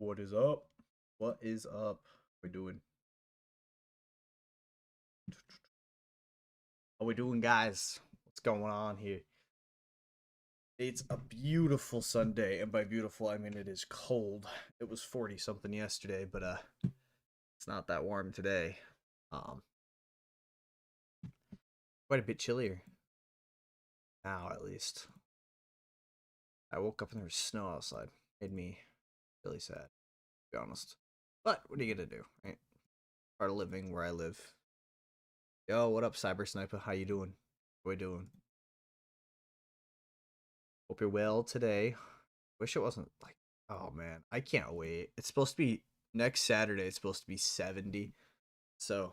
What is up? What is up? We doing? How we doing, guys? What's going on here? It's a beautiful Sunday, and by beautiful I mean it is cold. It was 40 something yesterday, but it's not that warm today. Um, quite a bit chillier now, at least. I woke up and there was snow outside. Made me really sad, to be honest. But what are you gonna do, right? Part of living where I live. Yo, what up, Cyber Sniper? How you doing? What we doing? Hope you're well today. Wish it wasn't like, oh man, I can't wait. It's supposed to be next Saturday. It's supposed to be 70. So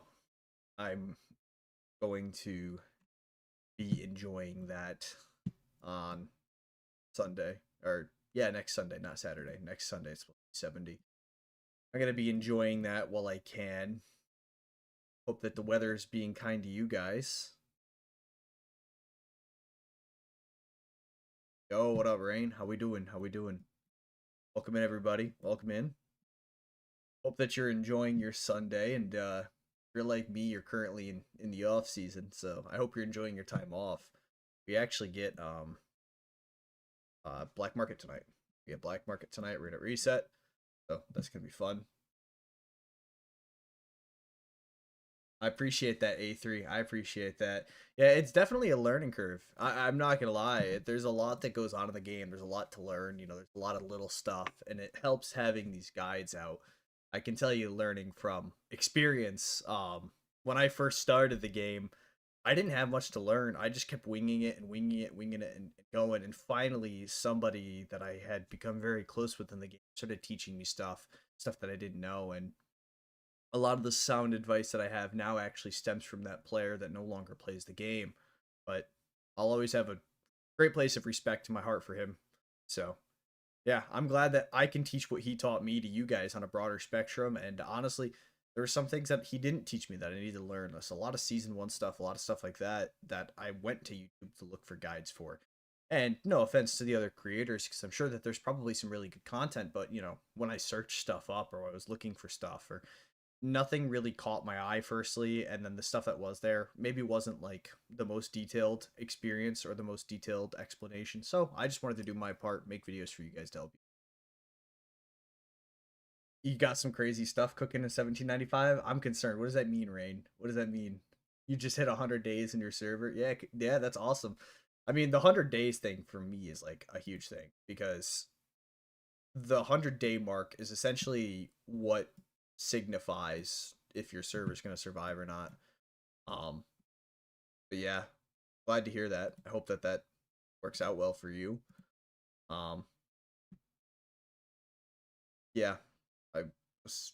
I'm going to be enjoying that on Sunday. Or, yeah, next Sunday, not Saturday. Next Sunday, it's supposed to be 70. I'm going to be enjoying that while I can. Hope that the weather is being kind to you guys. Yo, what up, Rain? How we doing? How we doing? Welcome in, everybody. Welcome in. Hope that you're enjoying your Sunday, and if you're like me, you're currently in the off season, so I hope you're enjoying your time off. We actually get Black Market tonight. We get Black Market tonight. We're gonna reset, so that's gonna be fun. I appreciate that, A3. I appreciate that. Yeah, it's definitely a learning curve. I'm not gonna lie. There's a lot that goes on in the game. There's a lot to learn. There's a lot of little stuff, and it helps having these guides out. I can tell you, learning from experience. When I first started the game, I didn't have much to learn. I just kept winging it and winging it, winging it, and going. And finally, somebody that I had become very close with in the game started teaching me stuff that I didn't know, and a lot of the sound advice that I have now actually stems from that player that no longer plays the game. But I'll always have a great place of respect to my heart for him. So, yeah, I'm glad that I can teach what he taught me to you guys on a broader spectrum. And honestly, there were some things that he didn't teach me that I needed to learn. There's a lot of season one stuff, a lot of stuff like that that I went to YouTube to look for guides for. And no offense to the other creators, because I'm sure that there's probably some really good content, but when I searched stuff up or I was looking for stuff or nothing really caught my eye firstly, and then the stuff that was there maybe wasn't like the most detailed experience or the most detailed explanation, so I just wanted to do my part, make videos for you guys to help you. You got some crazy stuff cooking in 1795. I'm concerned. What does that mean, Rain? What does that mean? You just hit 100 days in your server? Yeah, yeah, that's awesome. I mean, the 100 days thing for me is like a huge thing, because the 100-day mark is essentially what signifies if your server's going to survive or not. Um, but yeah, glad to hear that. I hope that that works out well for you. Um, yeah,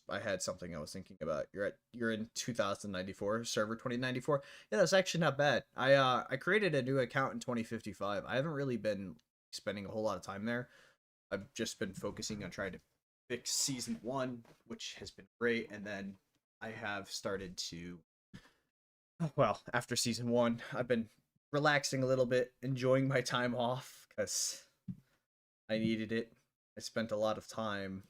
I had something I was thinking about. You're in 2094, server 2094. Yeah, that's actually not bad. I created a new account in 2055. I haven't really been spending a whole lot of time there. I've just been focusing on trying to fix season 1, which has been great, and then I have started to, well, after season 1, I've been relaxing a little bit, enjoying my time off cuz I needed it. I spent a lot of time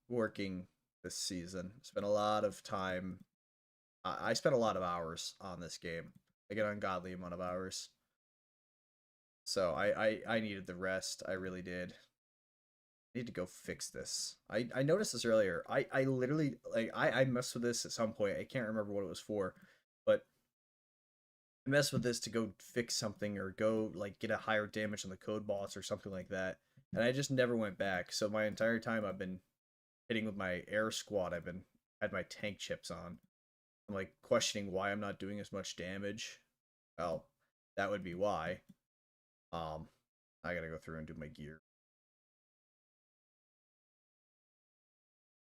working this season. Spent a lot of time. I spent a lot of hours on this game, like an ungodly amount of hours. So I needed the rest. I really did. I need to go fix this. I noticed this earlier. I literally like I messed with this at some point. I can't remember what it was for, but I messed with this to go fix something or go like get a higher damage on the code boss or something like that. And I just never went back. So my entire time I've been hitting with my air squad. I've been had my tank chips on. I'm like questioning why I'm not doing as much damage. Well, that would be why. Um, I gotta go through and do my gear.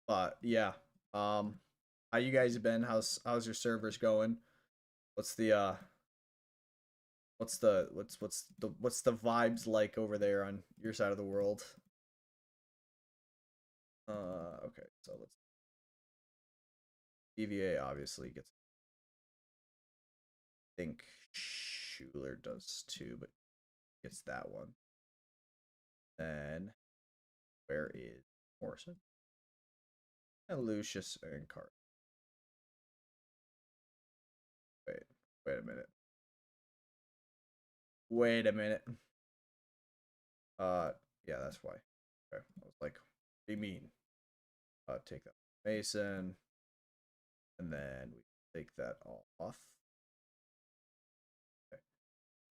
But yeah, how you guys been? How's your servers going? What's the what's the vibes like over there on your side of the world? Okay, so let's EVA obviously gets. I think Schuler does too, but gets that one. Then Where is Morrison? And Lucius and Card. Wait, wait a minute. Wait a minute. Yeah, that's why. Okay. I was like, what do you mean? Take that Mason, and then we take that all off. Okay.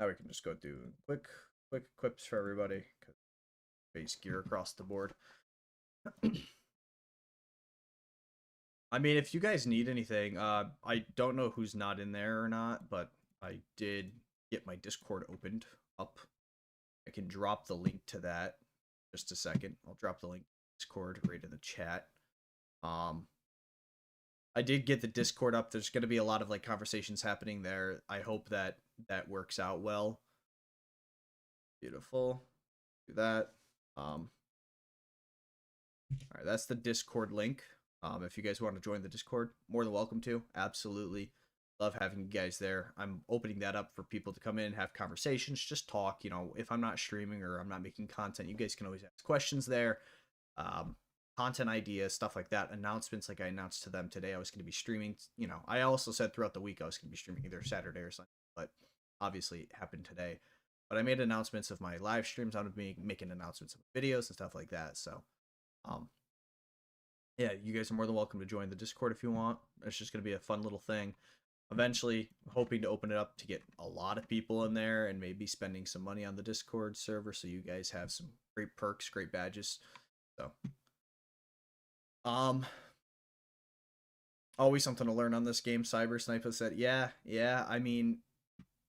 Now we can just go do quick equips for everybody. Base gear across the board. I mean, if you guys need anything, I don't know who's not in there or not, but I did get my Discord opened up. I can drop the link to that. Just a second. I'll drop the link to Discord right in the chat. I did get the Discord up. There's going to be a lot of like conversations happening there. I hope that that works out well. Beautiful. Do that. All right, that's the Discord link. If you guys want to join the Discord, more than welcome to. Absolutely. Love having you guys there. I'm opening that up for people to come in, have conversations, just talk. You know, if I'm not streaming or I'm not making content, you guys can always ask questions there. Content ideas, stuff like that, announcements like I announced to them today. I was going to be streaming. You know, I also said throughout the week I was going to be streaming either Saturday or Sunday, but obviously it happened today. But I made announcements of my live streams. I'm going to be making announcements of videos and stuff like that. So, yeah, you guys are more than welcome to join the Discord if you want. It's just going to be a fun little thing. Eventually, hoping to open it up to get a lot of people in there and maybe spending some money on the Discord server so you guys have some great perks, great badges. So, always something to learn on this game. Cyber Sniper said, yeah. I mean,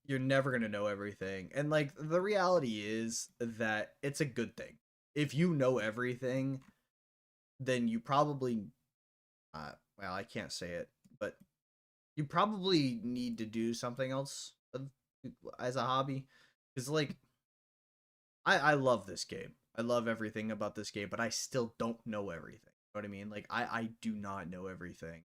you're never gonna know everything, and like the reality is that it's a good thing. If you know everything, then you probably, well, I can't say it, but you probably need to do something else as a hobby, because like I love this game. I love everything about this game, but I still don't know everything. You know what I mean? Like I do not know everything.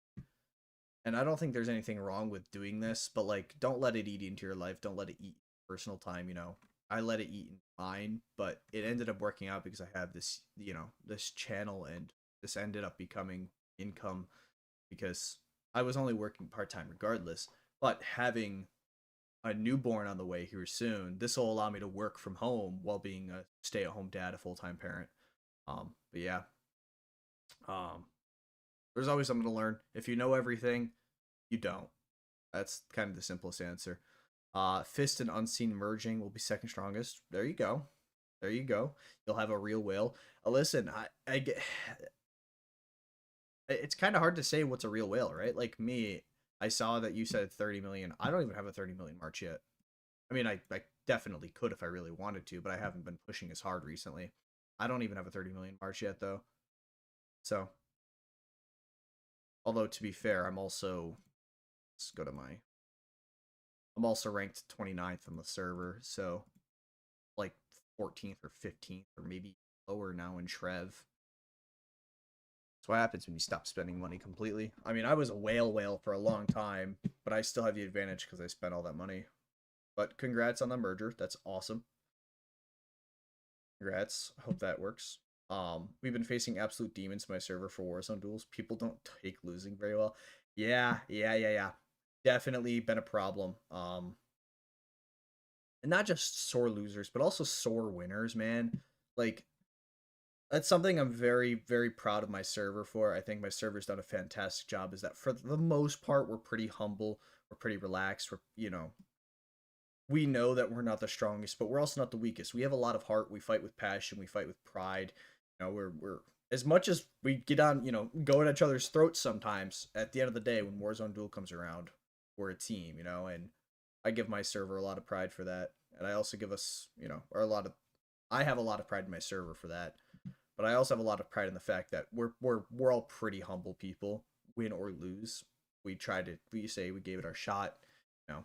And I don't think there's anything wrong with doing this, but like don't let it eat into your life. Don't let it eat personal time, you know. I let it eat mine, but it ended up working out because I have this, you know, this channel, and this ended up becoming income because I was only working part-time regardless, but having a newborn on the way here soon, this will allow me to work from home while being a stay-at-home dad, a full-time parent. But yeah. Um there's always something to learn. If you know everything, you don't. That's kind of the simplest answer. Fist and Unseen merging will be second strongest. There you go. There you go. You'll have a real whale. Listen, I get. It's kind of hard to say what's a real whale, right? Like me, I saw that you said 30 million. I don't even have a 30 million march yet. I mean, I definitely could if I really wanted to, but I haven't been pushing as hard recently. I don't even have a 30 million march yet, though. So, although to be fair, I'm also, let's go to my, I'm also ranked 29th on the server, so like 14th or 15th or maybe lower now in Trev. That's what happens when you stop spending money completely. I mean, I was a whale for a long time, but I still have the advantage because I spent all that money. But congrats on the merger. That's awesome. Congrats. Hope that works. We've been facing absolute demons in my server for Warzone duels. People don't take losing very well. Yeah. Definitely been a problem. And not just sore losers, but also sore winners, man. Like, that's something I'm very proud of my server for. I think my server's done a fantastic job. Is that for the most part we're pretty humble, we're pretty relaxed. We're, you know, we know that we're not the strongest, but we're also not the weakest. We have a lot of heart. We fight with passion. We fight with pride. You know, we're as much as we get on, you know, go at each other's throats sometimes. At the end of the day, when Warzone Duel comes around, we're a team, you know, and I give my server a lot of pride for that, and I also give us, you know, or a lot of, I have a lot of pride in my server for that. But I also have a lot of pride in the fact that we're all pretty humble people, win or lose. We say we gave it our shot. You know,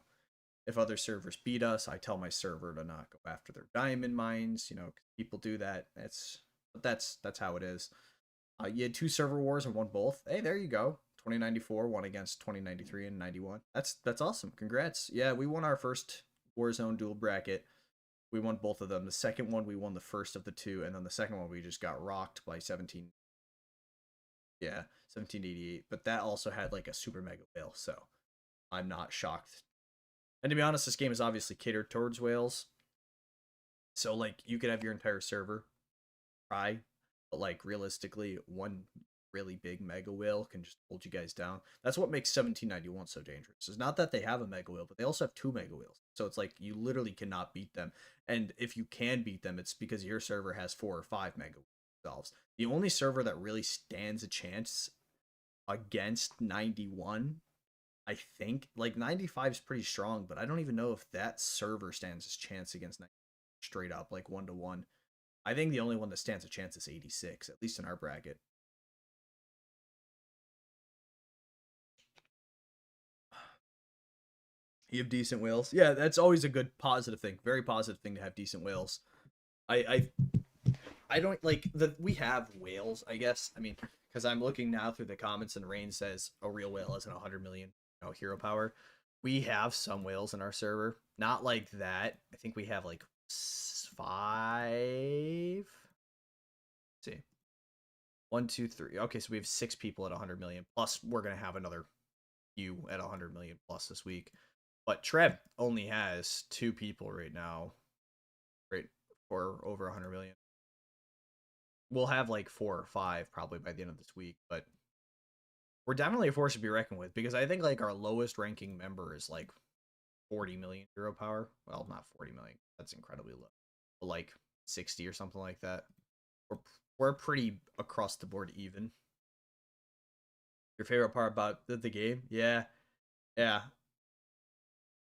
if other servers beat us, I tell my server to not go after their diamond mines. You know, people do that. That's how it is. You had two server wars and won both. Hey, there you go. 2094 won against 2093 and 91. That's awesome. Congrats. Yeah, we won our first Warzone duel bracket. We won both of them. The second one we won the first of the two, and then the second one we just got rocked by 17. Yeah, 1788. But that also had like a super mega whale, so I'm not shocked. And to be honest, this game is obviously catered towards whales. So like you could have your entire server try, but like realistically, one really big mega whale can just hold you guys down. That's what makes 1791 so dangerous. It's not that they have a mega whale, but they also have two mega whales. So it's like you literally cannot beat them. And if you can beat them, it's because your server has 4 or 5 mega whales. The only server that really stands a chance against 91, I think, like 95 is pretty strong, but I don't even know if that server stands a chance against 90 straight up, like 1-to-1. I think the only one that stands a chance is 86, at least in our bracket. You have decent whales. Yeah, that's always a good positive thing. Very positive thing to have decent whales. I don't like the we have whales, I guess. I mean, because I'm looking now through the comments and Rain says a real whale isn't 100 million, hero power. We have some whales in our server. Not like that. I think we have like 5. Let's see. 1, 2, 3. Okay, so we have 6 people at 100 million. Plus, we're gonna have another few at 100 million plus this week. But Trev only has 2 people right now, right, for over 100 million. We'll have like 4 or 5 probably by the end of this week, but we're definitely a force to be reckoned with because I think like our lowest ranking member is like 40 million hero power. Well, not 40 million. That's incredibly low. But like 60 or something like that. We're we're pretty across the board even. Your favorite part about the game? Yeah. Yeah.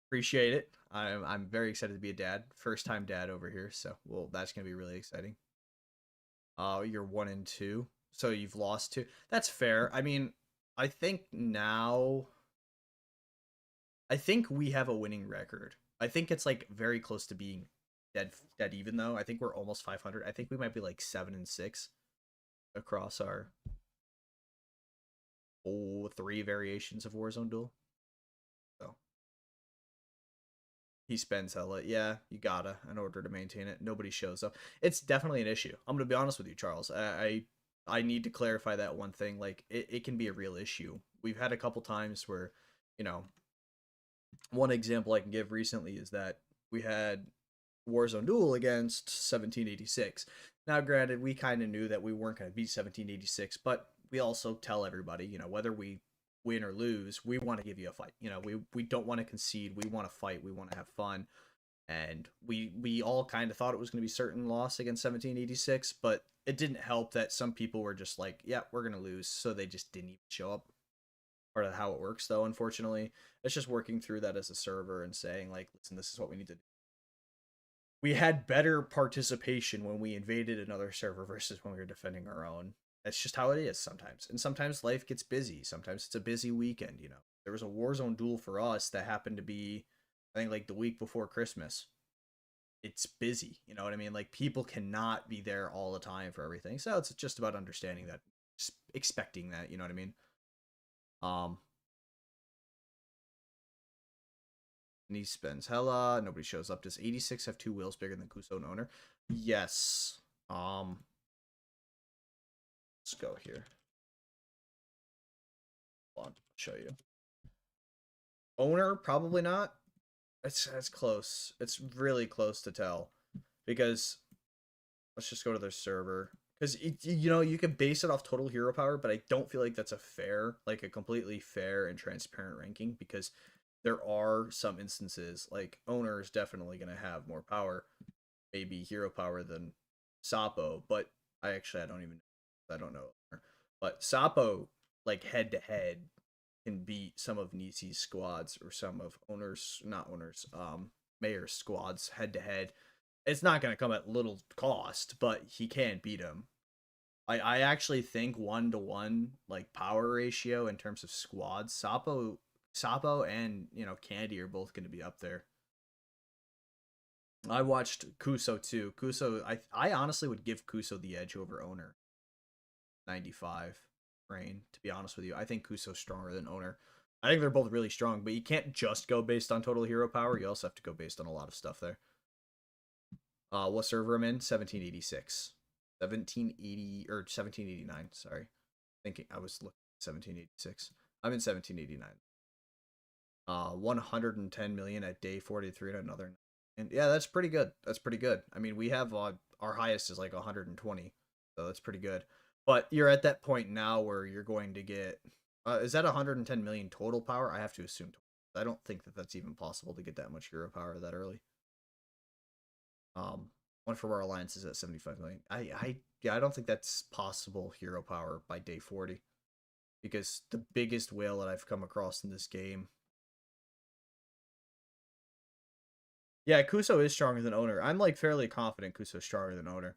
Appreciate it. I'm very excited to be a dad. First time dad over here, so well that's gonna be really exciting. You're 1-2, so you've lost 2. That's fair. I mean, I think now, I think we have a winning record. I think it's like very close to being dead even though. I think we're almost 500. I think we might be like 7-6 across our 3 variations of Warzone Duel. So he spends hella. Yeah, you gotta in order to maintain it. Nobody shows up. It's definitely an issue. I'm gonna be honest with you, Charles. I need to clarify that one thing. Like it can be a real issue. We've had a couple times where, you know, one example I can give recently is that we had Warzone Duel against 1786. Now, granted, we kind of knew that we weren't going to beat 1786, but we also tell everybody, whether we win or lose, we want to give you a fight. We don't want to concede. We want to fight. We want to have fun. And we all kind of thought it was going to be certain loss against 1786, but it didn't help that some people were just like, yeah, we're going to lose. So they just didn't even show up. Part of how it works, though, unfortunately. It's just working through that as a server and saying, like, listen, this is what we need to do. We had better participation when we invaded another server versus when we were defending our own. That's just how it is sometimes. And sometimes life gets busy. Sometimes it's a busy weekend, There was a Warzone Duel for us that happened to be, I think, like the week before Christmas. It's busy, you know what I mean? Like, people cannot be there all the time for everything. So it's just about understanding that, expecting that, you know what I mean? Um, and he spends hella. Nobody shows up. Does 86 have 2 wheels bigger than Kuso and Owner? Yes. Let's go here. Hold on, I'll show you. Owner, probably not. It's close. It's really close to tell. Because let's just go to their server. Because you can base it off total hero power, but I don't feel like that's a completely fair and transparent ranking because there are some instances like Owner is definitely going to have more power, maybe hero power than Sapo, but I don't know. But Sapo, like head to head, can beat some of Nisi's squads or some of Mayor's squads head to head. It's not going to come at little cost, but he can beat him. I actually think 1-to-1 like power ratio in terms of squads, Sapo and Candy are both going to be up there. I watched Kuso too. Kuso, I honestly would give Kuso the edge over Owner. 95 Rain, to be honest with you. I think Kuso's stronger than Owner. I think they're both really strong, but you can't just go based on total hero power. You also have to go based on a lot of stuff there. What server I'm in? 1786. 1780 or 1789, sorry. Thinking I was looking at 1786. I'm in 1789. 110 million at day 43 and another. And yeah, that's pretty good. That's pretty good. I mean, we have our highest is like 120. So that's pretty good. But you're at that point now where you're going to get is that 110 million total power? I have to assume. I don't think that that's even possible to get that much hero power that early. Um, one for our alliance is at 75 million. Yeah, I don't think that's possible hero power by day 40 because the biggest whale that I've come across in this game. Yeah, Kuso is stronger than Owner. I'm like fairly confident Kuso's stronger than Owner,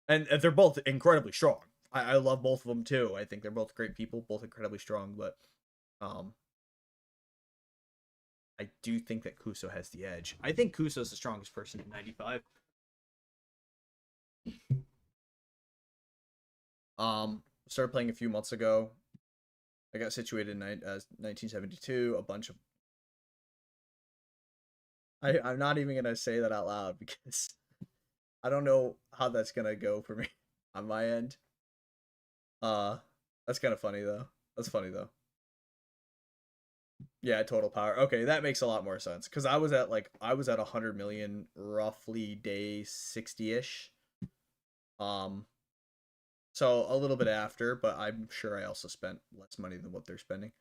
and they're both incredibly strong. I love both of them too. I think they're both great people, both incredibly strong. But um, I do think that Kuso has the edge. I think Kuso's the strongest person in 95. Started playing a few months ago. I got situated in 1972. A bunch of I'm not even gonna say that out loud because I don't know how that's gonna go for me on my end. Uh, that's kind of funny though. That's funny though. Yeah, total power. Okay, that makes a lot more sense because I was at 100 million roughly day 60ish. Um, so a little bit after, but I'm sure I also spent less money than what they're spending.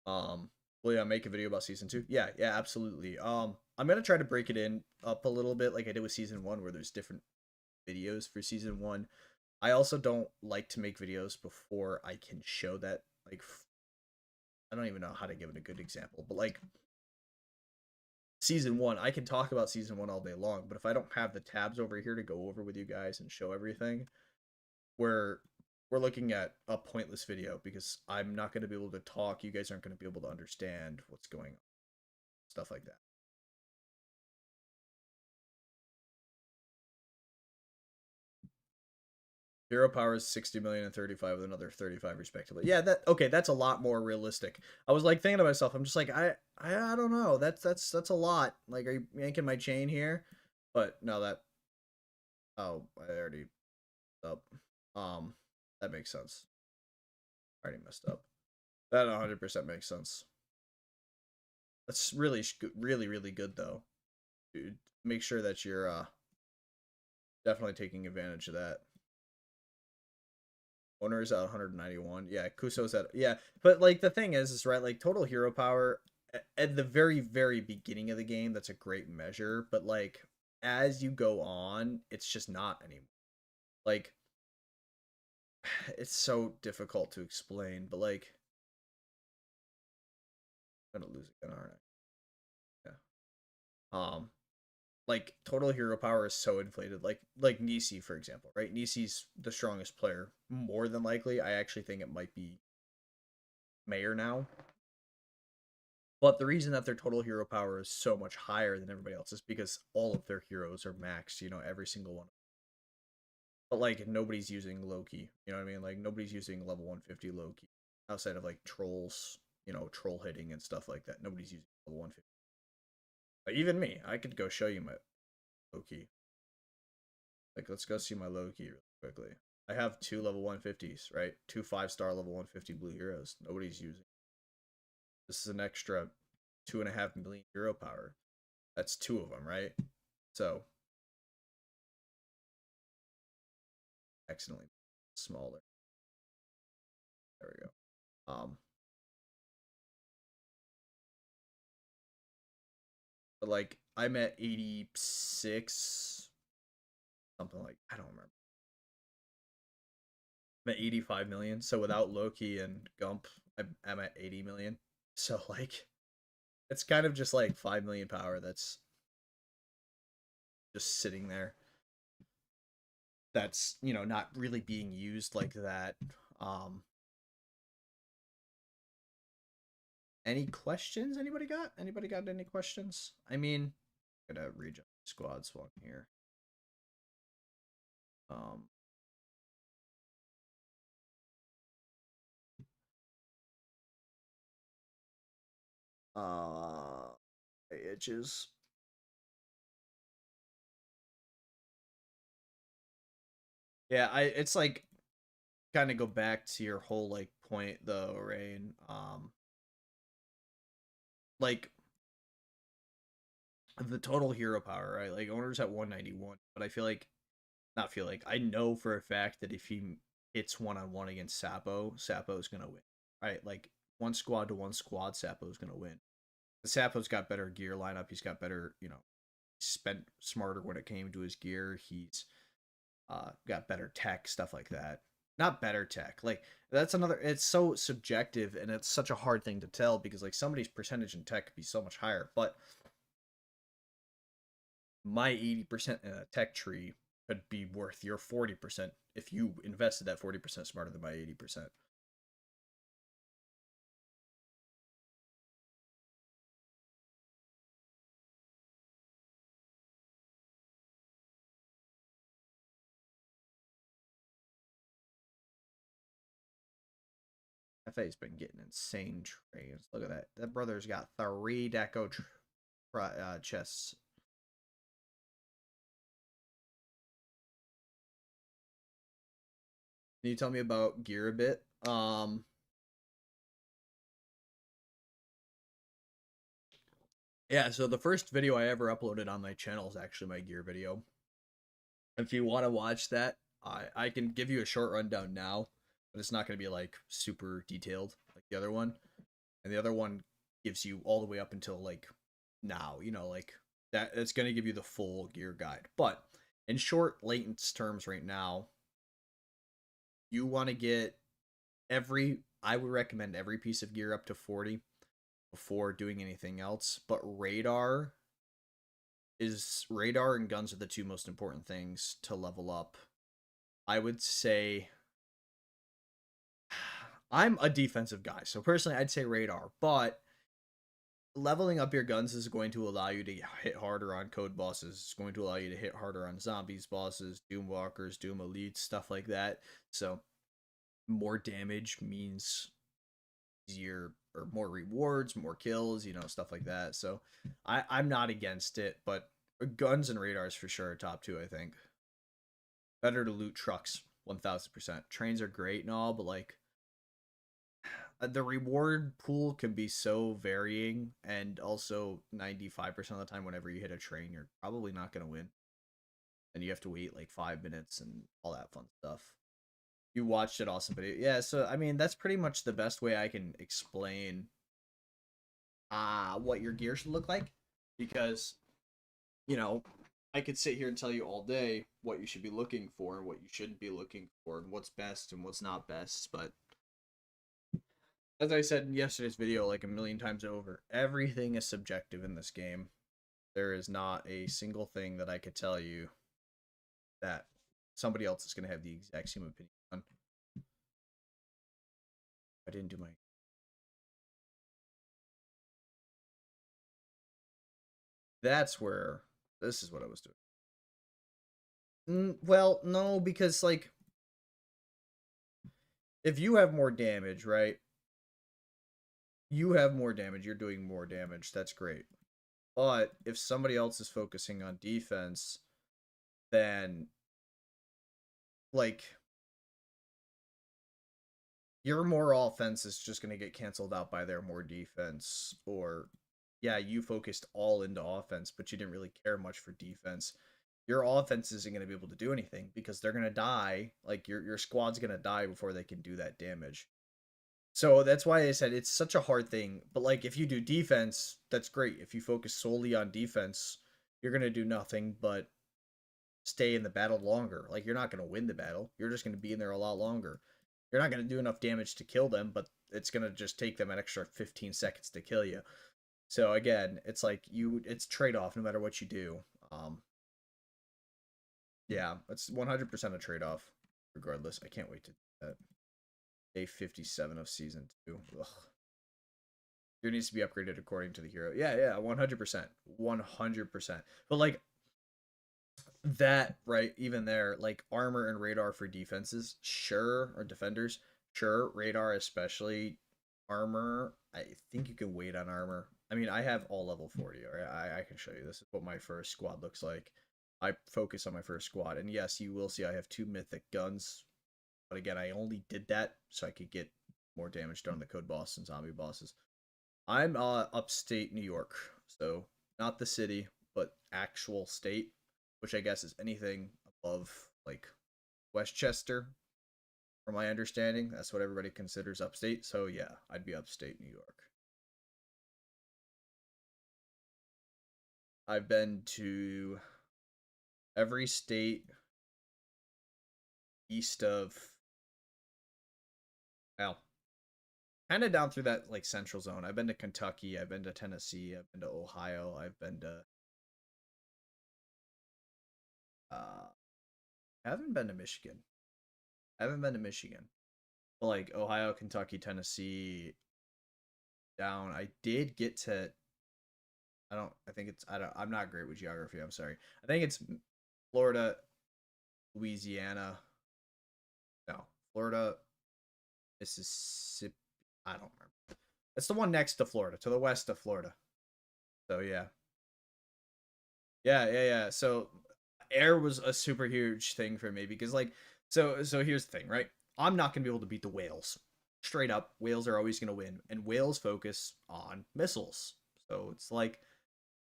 Will yeah, make a video about season two? Yeah, yeah, absolutely. I'm gonna try to break it in up a little bit like I did with season one, where there's different videos for season one. I also don't like to make videos before I can show that like I don't even know how to give it a good example, but like season one, I can talk about season one all day long, but if I don't have the tabs over here to go over with you guys and show everything, we're we're looking at a pointless video because I'm not going to be able to talk. You guys aren't going to be able to understand what's going on, stuff like that. Hero power is 60 million and 35 with another 35 respectively. Yeah, that okay, that's a lot more realistic. I was like thinking to myself, I'm just like I don't know. That's a lot. Like are you yanking my chain here? But no that oh, I already up. Um that makes sense. I already messed up. That 100% makes sense. That's really really good though. Dude, make sure that you're definitely taking advantage of that. Owner is at 191. Yeah, Kuso's at yeah, but like the thing is right, like total hero power at the very beginning of the game, that's a great measure, but like as you go on, it's just not anymore. Like it's so difficult to explain, but like I'm gonna lose again, aren't I? Yeah. Like total hero power is so inflated. Like Nisi, for example, right? Nisi's the strongest player. More than likely, I actually think it might be Mayor now. But the reason that their total hero power is so much higher than everybody else is because all of their heroes are maxed, every single one. But like nobody's using Loki, you know what I mean? Like nobody's using level 150 Loki outside of like trolls, troll hitting and stuff like that. Nobody's using level 150. Even me, I could go show you my Loki. Like let's go see my Loki really quickly. I have two level 150s, right? Two 5-star level 150 blue heroes. Nobody's using. This is an extra 2.5 million hero power. That's two of them, right? So accidentally smaller. There we go. But like I'm at 86, something like I don't remember. I'm at 85 million. So without Loki and Gump, I'm at 80 million. So like it's kind of just like 5 million power that's just sitting there. That's not really being used like that. Um, any questions? Anybody got any questions? I mean, I'm gonna read squad swap here. Um, uh, itches. Yeah, I it's like kind of go back to your whole like point though, Rain. Like the total hero power, right? Like owner's at 191, but I feel like not feel like I know for a fact that if he hits one on one against Sapo's gonna win. Right? Like one squad to one squad, Sapo's gonna win. The Sapo's got better gear lineup. He's got better, spent smarter when it came to his gear. He's got better tech, stuff like that. Not better tech. Like that's another. It's so subjective, and it's such a hard thing to tell because like somebody's percentage in tech could be so much higher. But my 80% in a tech tree could be worth your 40% if you invested that 40% smarter than my 80%. FA's been getting insane trades. Look at that. That brother's got three deco chests. Can you tell me about gear a bit? Yeah, so the first video I ever uploaded on my channel is actually my gear video. If you want to watch that, I can give you a short rundown now, but it's not going to be like super detailed like the other one. And the other one gives you all the way up until like now, like that. It's going to give you the full gear guide. But in short, latent terms, right now, you want to get every. I would recommend every piece of gear up to 40 before doing anything else. But radar and guns are the two most important things to level up. I would say I'm a defensive guy, so personally I'd say radar, but leveling up your guns is going to allow you to hit harder on code bosses. It's going to allow you to hit harder on zombies bosses, doom walkers, doom elites, stuff like that. So more damage means easier or more rewards, more kills, stuff like that. So I'm not against it, but guns and radars for sure are top two, I think. Better to loot trucks, 1000%. Trains are great and all, but like the reward pool can be so varying, and also 95% of the time whenever you hit a train you're probably not going to win, and you have to wait like 5 minutes and all that fun stuff. You watched it, awesome video. Yeah, so I mean that's pretty much the best way I can explain what your gear should look like, because you know I could sit here and tell you all day what you should be looking for and what you shouldn't be looking for and what's best and what's not best, but as I said in yesterday's video like a million times over, everything is subjective in this game. There is not a single thing that I could tell you that somebody else is going to have the exact same opinion on. I didn't do my. That's where this is what I was doing. Well, no, because like if you have more damage, right? You have more damage. You're doing more damage. That's great. But if somebody else is focusing on defense, then like your more offense is just going to get canceled out by their more defense. Or yeah, you focused all into offense but you didn't really care much for defense. Your offense isn't going to be able to do anything because they're going to die. Like your squad's going to die before they can do that damage. So that's why I said it's such a hard thing. But like if you do defense, that's great. If you focus solely on defense, you're going to do nothing but stay in the battle longer. Like you're not going to win the battle. You're just going to be in there a lot longer. You're not going to do enough damage to kill them, but it's going to just take them an extra 15 seconds to kill you. So again, it's like it's trade off no matter what you do. Um, yeah, it's 100% a trade off. Regardless, I can't wait to do that. Day 57 of season 2. Ugh. Gear needs to be upgraded according to the hero. Yeah, yeah, 100%, 100%. But like that, right? Even there, like armor and radar for defenses, sure, or defenders, sure. Radar especially. Armor, I think you can wait on armor. I mean, I have all level 40. Or I can show you. This is what my first squad looks like. I focus on my first squad. And yes, you will see I have 2 mythic guns. But again, I only did that so I could get more damage done on the code boss and zombie bosses. I'm upstate New York, so not the city, but actual state, which I guess is anything above like Westchester, from my understanding. That's what everybody considers upstate. So yeah, I'd be upstate New York. I've been to every state east of, well, kind of down through that like central zone. I've been to Kentucky, I've been to Tennessee, I've been to Ohio, I've been to I haven't been to Michigan. I haven't been to Michigan. But like Ohio, Kentucky, Tennessee, down. I did get to, I think it's I'm not great with geography, I'm sorry. I think it's Florida, Louisiana. No, Florida, Mississippi. I don't remember. It's the one next to Florida, to the west of Florida. So yeah. Yeah. So air was a super huge thing for me because like so here's the thing, right? I'm not gonna be able to beat the whales. Straight up, whales are always gonna win, and whales focus on missiles. So it's like,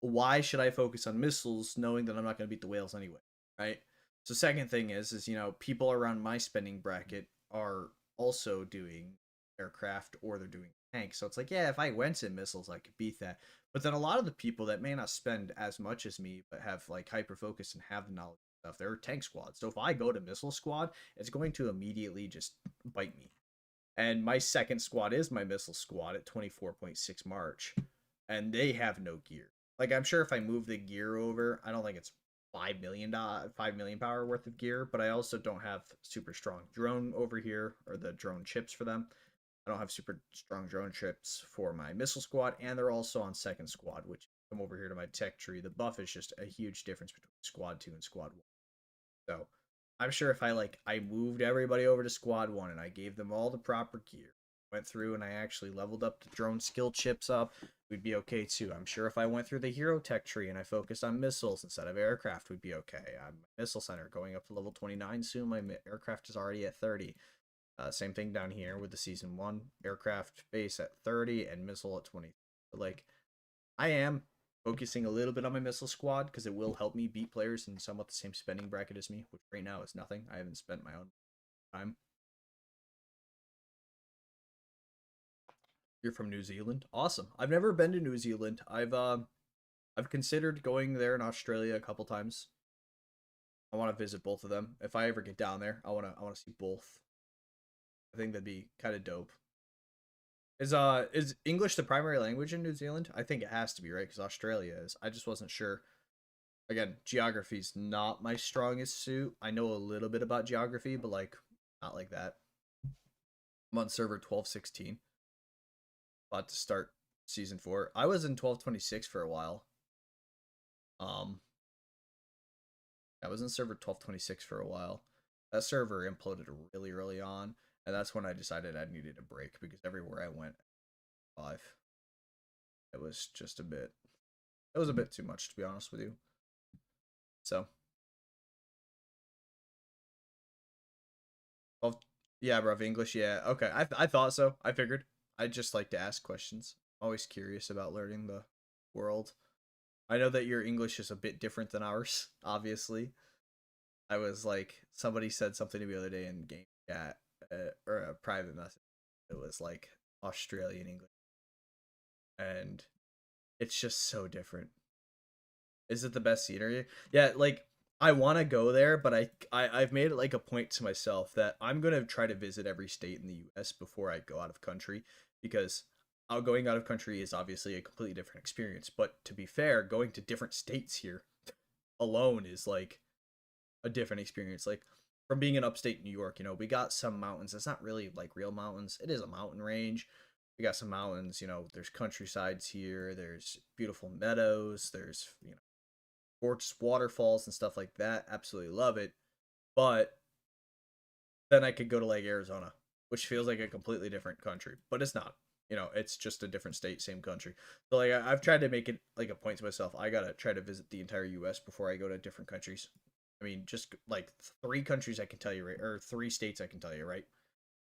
why should I focus on missiles knowing that I'm not gonna beat the whales anyway, right? So second thing is people around my spending bracket are also doing aircraft or they're doing tanks. So it's like, yeah, if I went to missiles, I could beat that. But then a lot of the people that may not spend as much as me, but have like hyper focus and have the knowledge stuff, they're tank squads. So if I go to missile squad, it's going to immediately just bite me. And my second squad is my missile squad at 24.6 March, and they have no gear. Like I'm sure if I move the gear over, I don't think it's $5 million power worth of gear, but I also don't have super strong drone over here or the drone chips for them. I don't have super strong drone chips for my missile squad, and they're also on second squad, which come over here to my tech tree. The buff is just a huge difference between squad 2 and squad 1. So I'm sure if I moved everybody over to squad 1 and I gave them all the proper gear, went through and I actually leveled up the drone skill chips up, we'd be okay too. I'm sure if I went through the hero tech tree and I focused on missiles instead of aircraft, we'd be okay. I'm missile center going up to level 29 soon. My aircraft is already at 30. Same thing down here with the season 1 aircraft base at 30 and missile at 20. Like I am focusing a little bit on my missile squad because it will help me beat players in somewhat the same spending bracket as me, which right now is nothing. I haven't spent my own time. You're from New Zealand? Awesome. I've never been to New Zealand. I've considered going there in Australia a couple times. I want to visit both of them. If I ever get down there, I want to see both. I think that'd be kind of dope. Is English the primary language in New Zealand? I think it has to be, right? Because Australia is. I just wasn't sure. Again, geography's not my strongest suit. I know a little bit about geography, but like not like that. I'm on server 1216. About to start season 4. I was in 1226 for a while. Um I was in server 1226 for a while. That server imploded really early on, and that's when I decided I needed a break because everywhere I went, 5. It was just a bit. It was a bit too much to be honest with you. So, well, yeah, bro, English, yeah. Okay, I thought so. I figured. I just like to ask questions. Always curious about learning the world. I know that your English is a bit different than ours, obviously. I was like, somebody said something to me the other day in game chat or a private message. It was like Australian English, and it's just so different. Is it the best scenery? Yeah, like I want to go there, but I've made it like a point to myself that I'm gonna try to visit every state in the U.S. before I go out of country because going out of country is obviously a completely different experience. But to be fair, going to different states here alone is like a different experience. Like from being in upstate New York, we got some mountains. It's not really like real mountains. It is a mountain range. We got some mountains, there's countrysides here, there's beautiful meadows, there's, gorgeous waterfalls and stuff like that. Absolutely love it. But then I could go to like Arizona, which feels like a completely different country, but it's not. It's just a different state, same country. So like I've tried to make it like a point to myself. I gotta try to visit the entire U.S. before I go to different countries. I mean, just like three countries I can tell you, right, or three states I can tell you, right?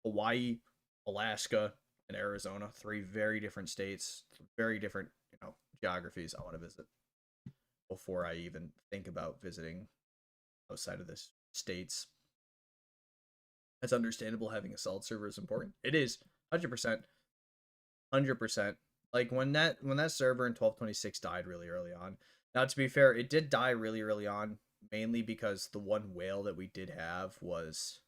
Hawaii, Alaska, and Arizona. Three very different states, very different, geographies I want to visit before I even think about visiting outside of this states. It's understandable having a solid server is important. It is 100%, 100%. Like when that server in 1226 died really early on. Now to be fair, it did die really early on, mainly because the one whale that we did have was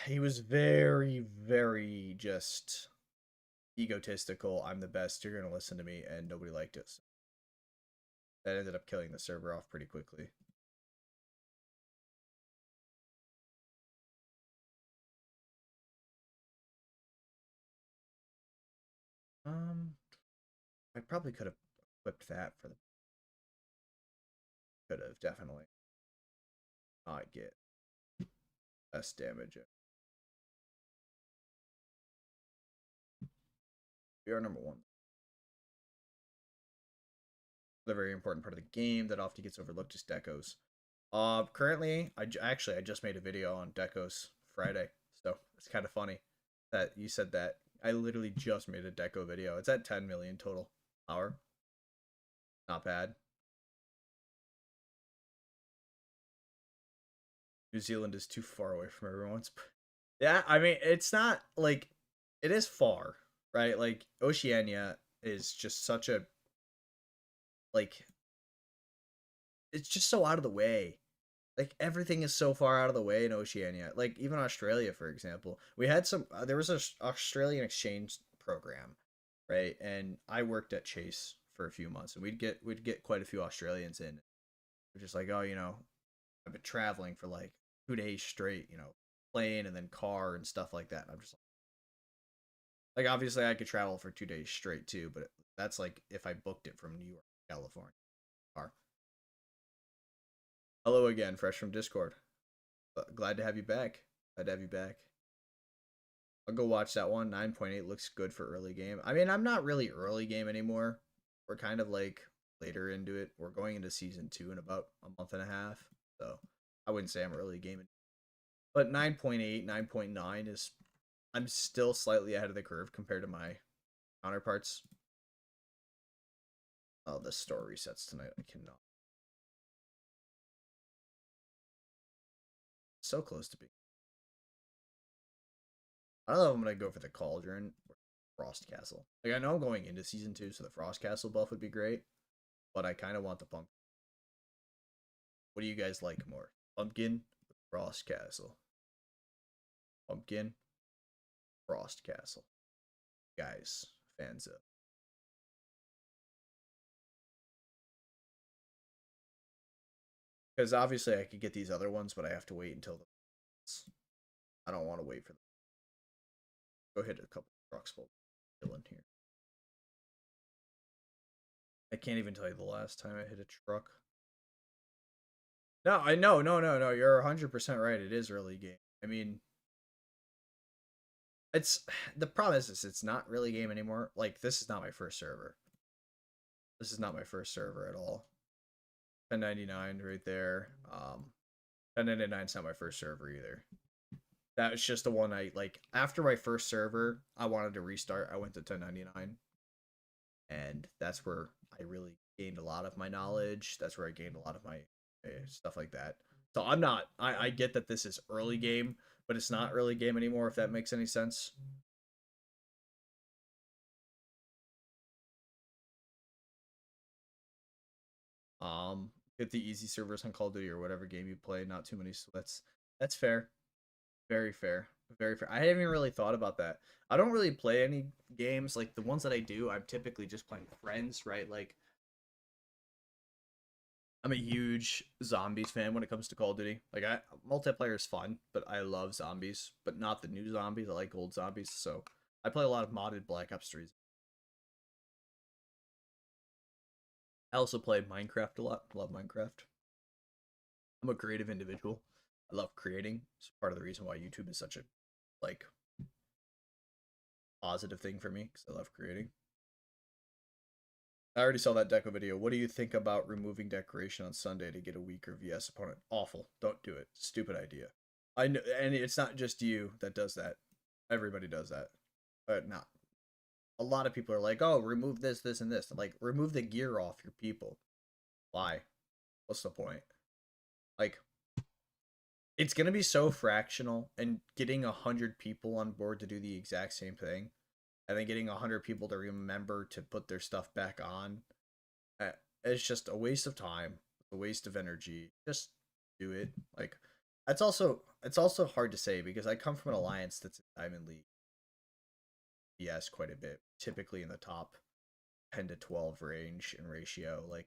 he was very, very just egotistical. I'm the best. You're gonna listen to me, and nobody liked it. So that ended up killing the server off pretty quickly. Um, I probably could have equipped that for the. Could have definitely not get less damage. We are number one. The very important part of the game that often gets overlooked is decos. Currently, I just made a video on decos Friday, so it's kind of funny that you said that. I literally just made a deco video. It's at 10 million total power. Not bad. New Zealand is too far away from everyone's. Yeah, I mean, it's not like it is far, right? Like Oceania is just such a like it's just so out of the way. Like everything is so far out of the way in Oceania. Like even Australia, for example, we had some. There was a Australian exchange program, right? And I worked at Chase for a few months, and we'd get quite a few Australians in. We're just like, oh, I've been traveling for like 2 days straight, plane and then car and stuff like that. And I'm just like obviously I could travel for 2 days straight too, but that's like if I booked it from New York, California. Car. Hello again, fresh from Discord. Glad to have you back. Glad to have you back. I'll go watch that one. 9.8 looks good for early game. I mean, I'm not really early game anymore. We're kind of like later into it. We're going into season 2 in about a month and a half. So I wouldn't say I'm early gaming. But 9.8, 9.9 is I'm still slightly ahead of the curve compared to my counterparts. Oh, the store resets tonight. I cannot. So close to being. I don't know if I'm gonna go for the Cauldron or Frost Castle. Like I know I'm going into season 2, so the Frost Castle buff would be great, but I kind of want the pumpkin. What do you guys like more, pumpkin, or Frost Castle? Pumpkin, Frost Castle. Guys, fans of. Because obviously I could get these other ones, but I have to wait until the. I don't want to wait for them. Go hit a couple trucks while chilling here. I can't even tell you the last time I hit a truck. No, I know, no. You're 100% right. It is early game. I mean, it's the problem is it's not really game anymore. Like this is not my first server. This is not my first server at all. 1099 right there. 1099 is not my first server either. That was just the one I like after my first server. I wanted to restart. I went to 1099, and that's where I really gained a lot of my knowledge. That's where I gained a lot of my stuff like that. So I'm not. I get that this is early game, but it's not early game anymore. If that makes any sense. Get the easy servers on Call of Duty or whatever game you play. Not too many sweats. That's fair. Very fair. Very fair. I haven't even really thought about that. I don't really play any games like the ones that I do. I'm typically just playing with friends, right? Like I'm a huge zombies fan when it comes to Call of Duty. Like I multiplayer is fun, but I love zombies, but not the new zombies. I like old zombies, so I play a lot of modded Black Ops 3s. I also play Minecraft a lot. Love Minecraft. I'm a creative individual. I love creating. It's part of the reason why YouTube is such a like positive thing for me because I love creating. I already saw that Deco video. What do you think about removing decoration on Sunday to get a weaker VS opponent? Awful. Don't do it. Stupid idea. I know, and it's not just you that does that. Everybody does that. But not. A lot of people are like, oh, remove this, this, and this. Like, remove the gear off your people. Why? What's the point? Like, it's gonna be so fractional, and getting 100 people on board to do the exact same thing, and then getting 100 people to remember to put their stuff back on, it's just a waste of time, a waste of energy. Just do it. Like, it's also hard to say because I come from an alliance that's in Diamond League. Yes, quite a bit. Typically in the top 10 to 12 range in ratio. Like,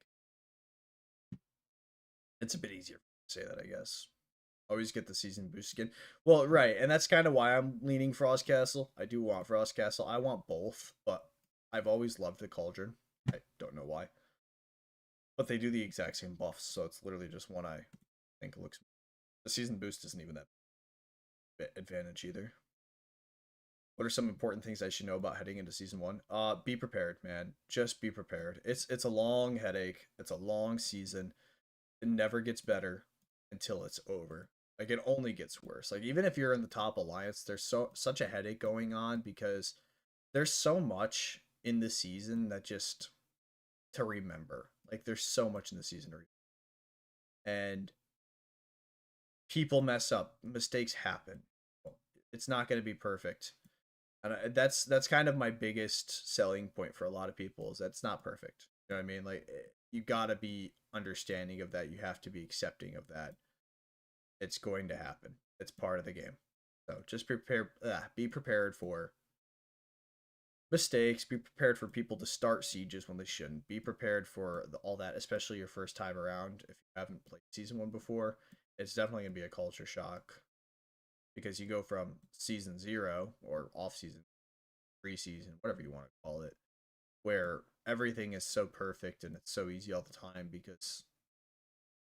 it's a bit easier to say that, I guess. Always get the season boost skin. Well, right, and that's kind of why I'm leaning Frost Castle. I do want Frost Castle. I want both, but I've always loved the Cauldron. I don't know why. But they do the exact same buffs, so it's literally just one I think it looks. The season boost isn't even that advantage either. What are some important things I should know about heading into season 1? Be prepared, man. Just be prepared. It's a long headache. It's a long season. It never gets better until it's over. Like, it only gets worse. Like, even if you're in the top alliance, there's such a headache going on because there's so much in the season that just to remember. Like, there's so much in the season to remember. And people mess up, mistakes happen. It's not going to be perfect. And that's kind of my biggest selling point for a lot of people is that's not perfect. You know what I mean? Like, you got to be understanding of that. You have to be accepting of that. It's going to happen. It's part of the game. So just be prepared for mistakes. Be prepared for people to start sieges when they shouldn't. Be prepared for all that, especially your first time around. If you haven't played season 1 before, it's definitely going to be a culture shock because you go from season 0 or off season, preseason, whatever you want to call it, where everything is so perfect and it's so easy all the time because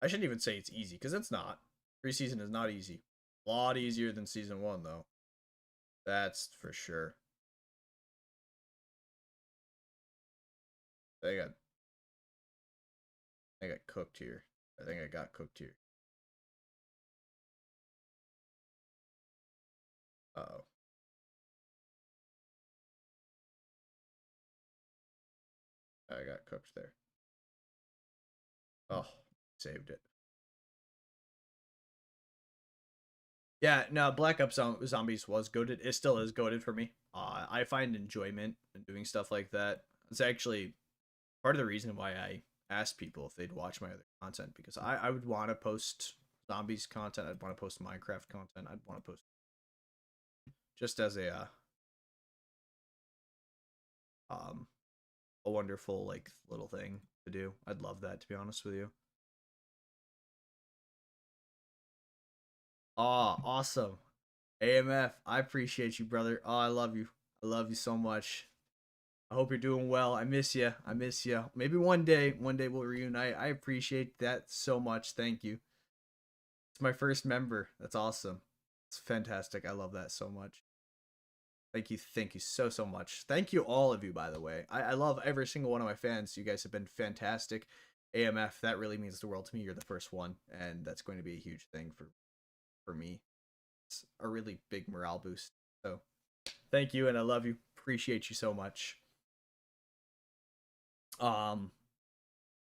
I shouldn't even say it's easy because it's not. Preseason is not easy. A lot easier than season 1 though. That's for sure. I got I got cooked here. I think I got cooked here. Uh-oh. I got cooked there. Oh, saved it. Yeah, no, Black Ops Zombies was goated. It still is goated for me. I find enjoyment in doing stuff like that. It's actually part of the reason why I asked people if they'd watch my other content because I would want to post zombies content. I'd want to post Minecraft content. I'd want to post just as um a wonderful like little thing to do. I'd love that to be honest with you. Oh, awesome. AMF, I appreciate you, brother. Oh, I love you. I love you so much. I hope you're doing well. I miss you. I miss you. Maybe one day we'll reunite. I appreciate that so much. Thank you. It's my first member. That's awesome. It's fantastic. I love that so much. Thank you so much. Thank you all of you, by the way. I love every single one of my fans. You guys have been fantastic. AMF, that really means the world to me. You're the first one, and that's going to be a huge thing for me. It's a really big morale boost. So thank you, and I love you. Appreciate you so much. Um,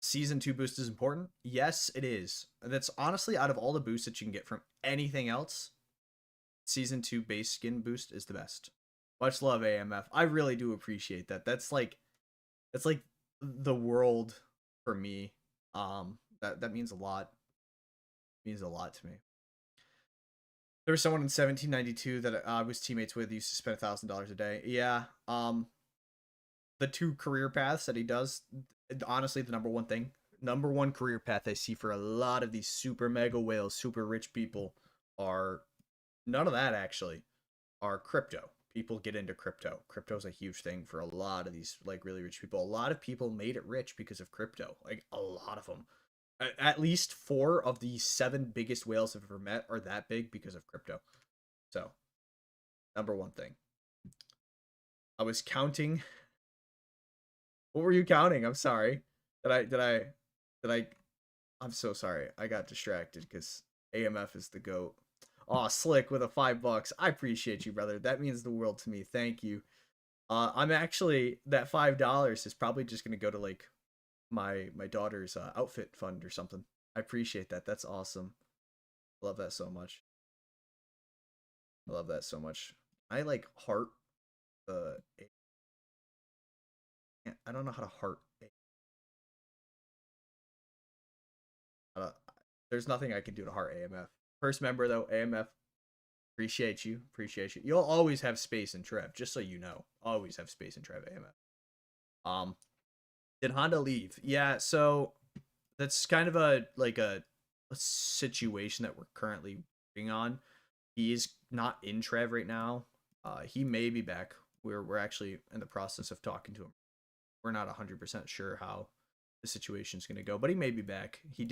Season 2 boost is important. Yes, it is. That's honestly out of all the boosts that you can get from anything else, Season 2 base skin boost is the best. Much love, AMF. I really do appreciate that. That's like the world for me. That means a lot. It means a lot to me. There was someone in 1792 that I was teammates with. Who used to spend $1,000 a day. Yeah. The 2 career paths that he does. Honestly, the number one career path I see for a lot of these super mega whales, super rich people are none of that actually. Are crypto. People get into crypto. Crypto is a huge thing for a lot of these like really rich people. A lot of people made it rich because of crypto. Like a lot of them. At least 4 of the 7 biggest whales I've ever met are that big because of crypto. So, number one thing. I was counting. What were you counting? I'm sorry. Did I I'm so sorry. I got distracted because AMF is the GOAT. Aw, Slick with a $5. I appreciate you, brother. That means the world to me. Thank you. I'm actually that $5 is probably just gonna go to like my daughter's outfit fund or something. I appreciate that. That's awesome. Love that so much. I love that so much. I like heart the. I don't know how to heart. Uh, there's nothing I can do to heart AMF. First member though, AMF. Appreciate you. Appreciate you. You'll always have space in Trev, just so you know. Always have space in Trev AMF. Did Honda leave? Yeah, so that's kind of a situation that we're currently working on. He's not in Trev right now. He may be back. We're actually in the process of talking to him. We're not 100% sure how the situation's going to go, but he may be back. He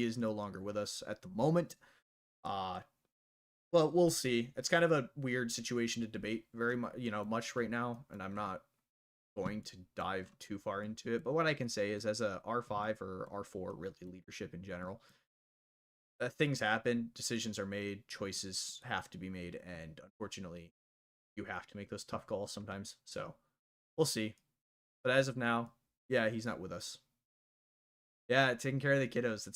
is no longer with us at the moment. Well, we'll see. It's kind of a weird situation to debate very much, much right now, and I'm not going to dive too far into it. But what I can say is, as a R5 or R4, really leadership in general, things happen, decisions are made, choices have to be made, and unfortunately, you have to make those tough calls sometimes. So we'll see. But as of now, yeah, he's not with us. Yeah, taking care of the kiddos.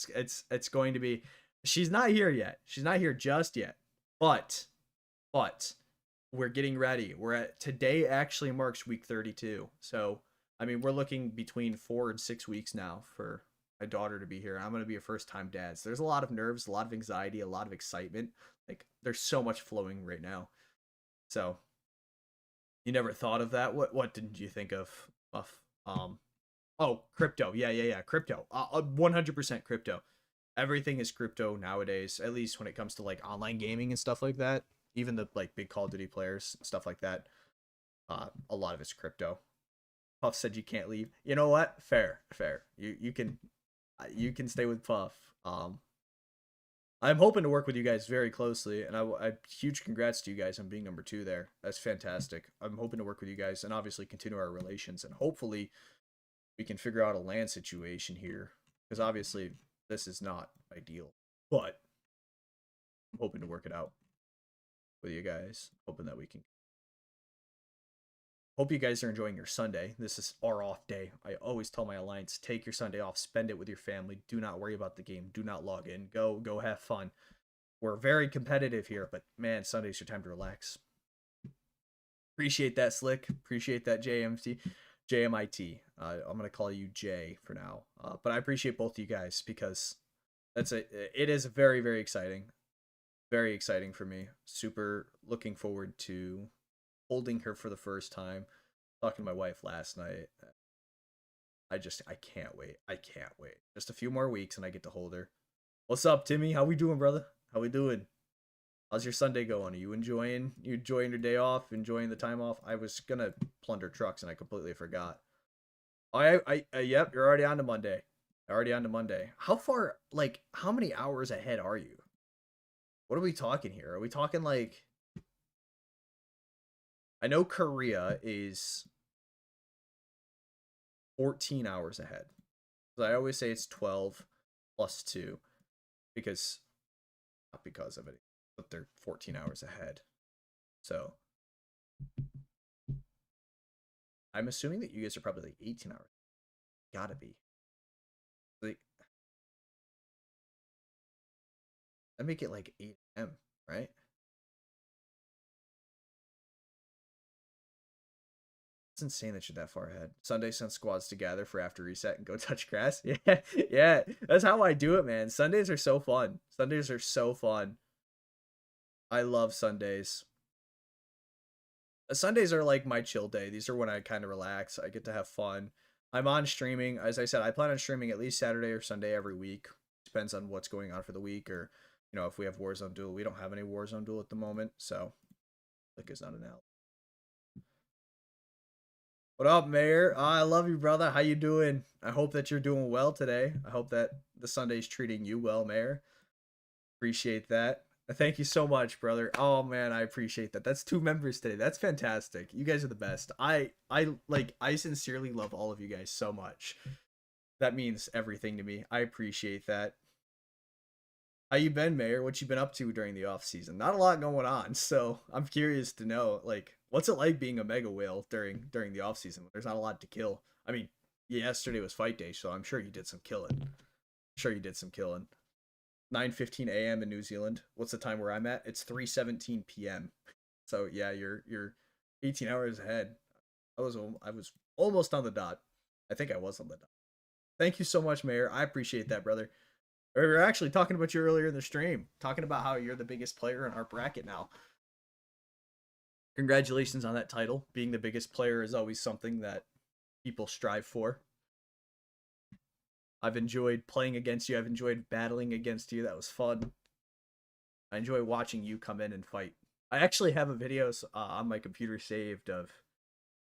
It's going to be. She's not here yet. She's not here just yet. But we're getting ready. We're at today actually marks week 32. So I mean, we're looking between 4 and 6 weeks now for my daughter to be here. I'm gonna be a first time dad. So there's a lot of nerves, a lot of anxiety, a lot of excitement. Like there's so much flowing right now. So you never thought of that? What didn't you think of? Buff? Oh, crypto. Yeah. Crypto. 100% crypto. Everything is crypto nowadays, at least when it comes to like online gaming and stuff like that. Even the like big Call of Duty players, stuff like that. A lot of it's crypto. Puff said you can't leave. You know what? Fair. You can stay with Puff. I'm hoping to work with you guys very closely, and I huge congrats to you guys on being number 2 there. That's fantastic. I'm hoping to work with you guys and obviously continue our relations, and hopefully we can figure out a land situation here, because obviously this is not ideal, but I'm hoping to work it out with you guys. Hoping that we can. Hope you guys are enjoying your Sunday. This is our off day. I always tell my alliance, take your Sunday off, spend it with your family. Do not worry about the game. Do not log in. Go have fun. We're very competitive here, but man, Sunday's your time to relax. Appreciate that, Slick. Appreciate that, JMIT. I'm gonna call you Jay for now. But I appreciate both of you guys because it is very, very exciting. Very exciting for me. Super looking forward to holding her for the first time. Talking to my wife last night. I can't wait. I can't wait. Just a few more weeks and I get to hold her. What's up, Timmy? How we doing, brother? How we doing? How's your Sunday going? Are you enjoying your day off? Enjoying the time off? I was gonna plunder trucks and I completely forgot. Yep, you're already on to Monday. Already on to Monday. How far, like, how many hours ahead are you? What are we talking here? Are we talking like... I know Korea is 14 hours ahead. So I always say it's 12 plus 2 because, not because of it, but they're 14 hours ahead. So I'm assuming that you guys are probably like 18 hours. Gotta be. Like, that make it like 8 a.m., right? It's insane that you're that far ahead. Sunday send squads together for after reset and go touch grass. Yeah. That's how I do it, man. Sundays are so fun. Sundays are so fun. I love Sundays. Sundays are like my chill day. These are when I kind of relax. I get to have fun. I'm on streaming. As I said, I plan on streaming at least Saturday or Sunday every week. Depends on what's going on for the week, or if we have Warzone Duel. We don't have any Warzone Duel at the moment, so like it's not an out. What up, Mayor? I love you, brother. How you doing? I hope that you're doing well today. I hope that the Sunday's treating you well, Mayor. Appreciate that. Thank you so much, brother. Oh man, I appreciate that. That's 2 members today. That's fantastic. You guys are the best. I sincerely love all of you guys so much. That means everything to me. I appreciate that. How you been, Mayor? What you been up to during the off season? Not a lot going on, so I'm curious to know, like, what's it like being a mega whale during the off season? There's not a lot to kill. I mean, yesterday was fight day, so I'm sure you did some killing. Sure you did some killing. 9:15 a.m. in New Zealand. What's the time where I'm at? It's 3:17 p.m. So yeah, you're 18 hours ahead. I was almost on the dot. I think I was on the dot. Thank you so much, Mayor. I appreciate that, brother. We were actually talking about you earlier in the stream, talking about how you're the biggest player in our bracket now. Congratulations on that title. Being the biggest player is always something that people strive for. I've enjoyed playing against you. I've enjoyed battling against you. That was fun. I enjoy watching you come in and fight. I actually have a video on my computer saved of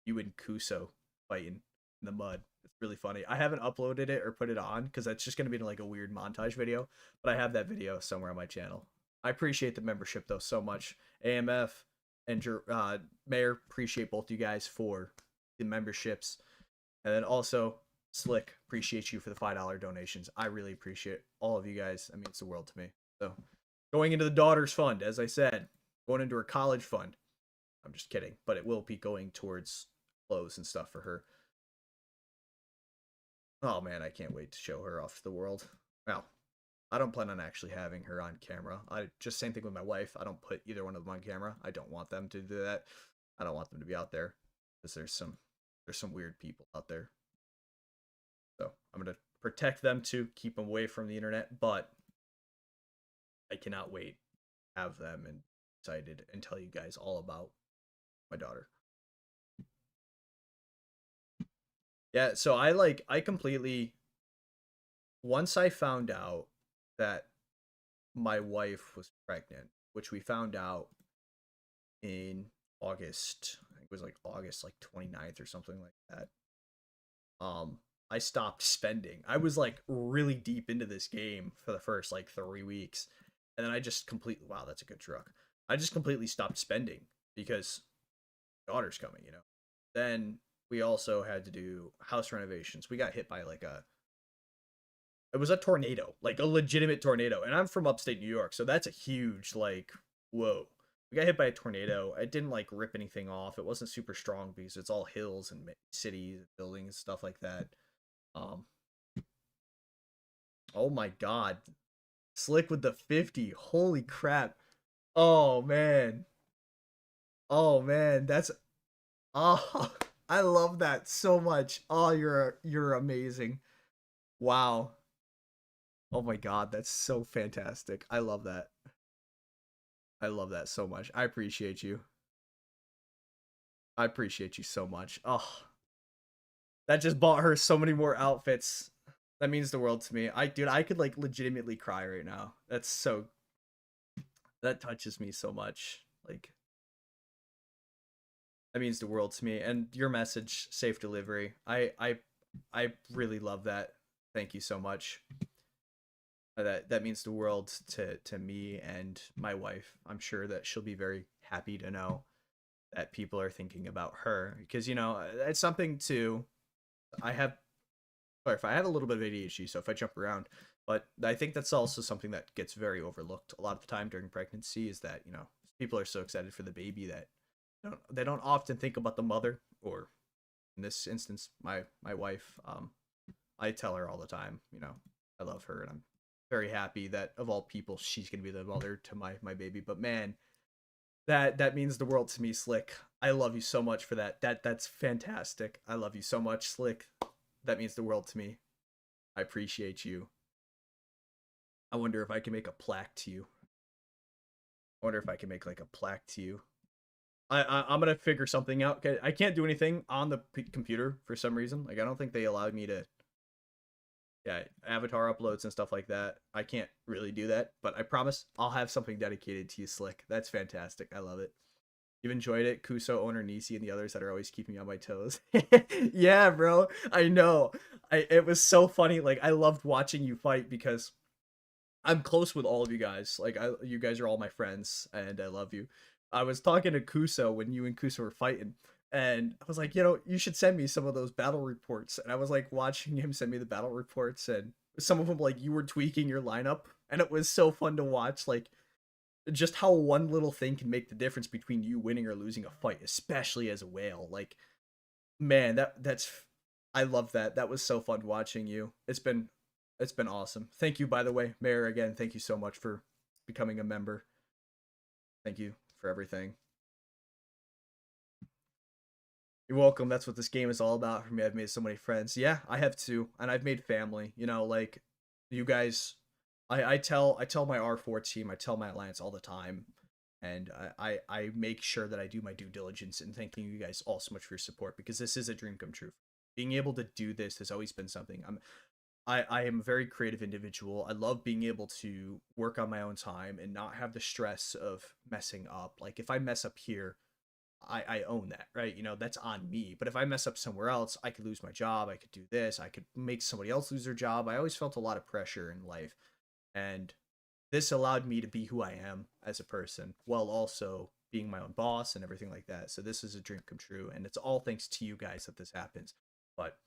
you and Kuso fighting in the mud. It's really funny. I haven't uploaded it or put it on because that's just going to be like a weird montage video, but I have that video somewhere on my channel. I appreciate the membership though so much. AMF and Mayor, appreciate both you guys for the memberships. And then also Slick, appreciate you for the $5 donations. I really appreciate all of you guys. I mean, it's the world to me. So going into the daughter's fund, as I said, going into her college fund. I'm just kidding, but it will be going towards clothes and stuff for her. Oh man, I can't wait to show her off to the world. Well, I don't plan on actually having her on camera. I just same thing with my wife. I don't put either one of them on camera. I don't want them to do that. I don't want them to be out there because there's some weird people out there. So I'm gonna protect them too, keep them away from the internet. But I cannot wait to have them and excited and tell you guys all about my daughter. Yeah, so I completely once I found out that my wife was pregnant, which we found out in August. I think it was like August like 29th or something like that. Um I stopped spending. I was like really deep into this game for the first like 3 weeks. And then I just completely wow, that's a good truck. I just completely stopped spending because daughter's coming, you know. Then we also had to do house renovations. We got hit by like a it was a tornado, like a legitimate tornado. And I'm from upstate New York, so that's a huge like whoa. We got hit by a tornado. It didn't like rip anything off. It wasn't super strong because it's all hills and cities, buildings, stuff like that. Um oh my god. Slick with the 50. Holy crap. Oh man. Oh man, that's oh I love that so much. Oh, you're amazing. Wow. Oh my god, that's so fantastic. I love that. I love that so much. I appreciate you. I appreciate you so much. Oh, that just bought her so many more outfits. That means the world to me. Dude, I could like legitimately cry right now. That touches me so much. Like that means the world to me. And your message, safe delivery. I really love that. Thank you so much. That means the world to me and my wife. I'm sure that she'll be very happy to know that people are thinking about her because you know it's something to I have or if I have a little bit of ADHD, so if I jump around, but I think that's also something that gets very overlooked a lot of the time during pregnancy is that you know people are so excited for the baby that they don't often think about the mother or in this instance my wife. I tell her all the time, you know, I love her and I'm very happy that of all people she's gonna be the mother to my baby. But man, that means the world to me, Slick. I love you so much for that. That's fantastic. I love you so much, Slick. That means the world to me. I appreciate you. I wonder if I can make a plaque to you. I wonder if I can make like a plaque to you. I'm gonna figure something out. I can't do anything on the computer for some reason. Like I don't think they allowed me to. Yeah, avatar uploads and stuff like that. I can't really do that, but I promise I'll have something dedicated to you, Slick. That's fantastic. I love it. You've enjoyed it, Kuso, Owner, Nisi, and the others that are always keeping me on my toes. Yeah, bro. I know. It was so funny. Like I loved watching you fight because I'm close with all of you guys. Like you guys are all my friends, and I love you. I was talking to Kuso when you and Kuso were fighting, and I was like, you should send me some of those battle reports. And I was like watching him send me the battle reports, and some of them like you were tweaking your lineup, and it was so fun to watch. Like just how one little thing can make the difference between you winning or losing a fight, especially as a whale. Like man, that's I love that. That was so fun watching you. It's been awesome. Thank you, by the way, Mayor. Again, thank you so much for becoming a member. Thank you for everything. You're welcome. That's what this game is all about for me. I've made so many friends. Yeah, I have too, and I've made family. Like you guys. I tell my R4 team, I tell my alliance all the time, and I make sure that I do my due diligence in thanking you guys all so much for your support because this is a dream come true. Being able to do this has always been something. I am a very creative individual. I love being able to work on my own time and not have the stress of messing up. Like if I mess up here, I own that, right? That's on me. But if I mess up somewhere else, I could lose my job. I could do this. I could make somebody else lose their job. I always felt a lot of pressure in life. And this allowed me to be who I am as a person while also being my own boss and everything like that. So this is a dream come true. And it's all thanks to you guys that this happens. But,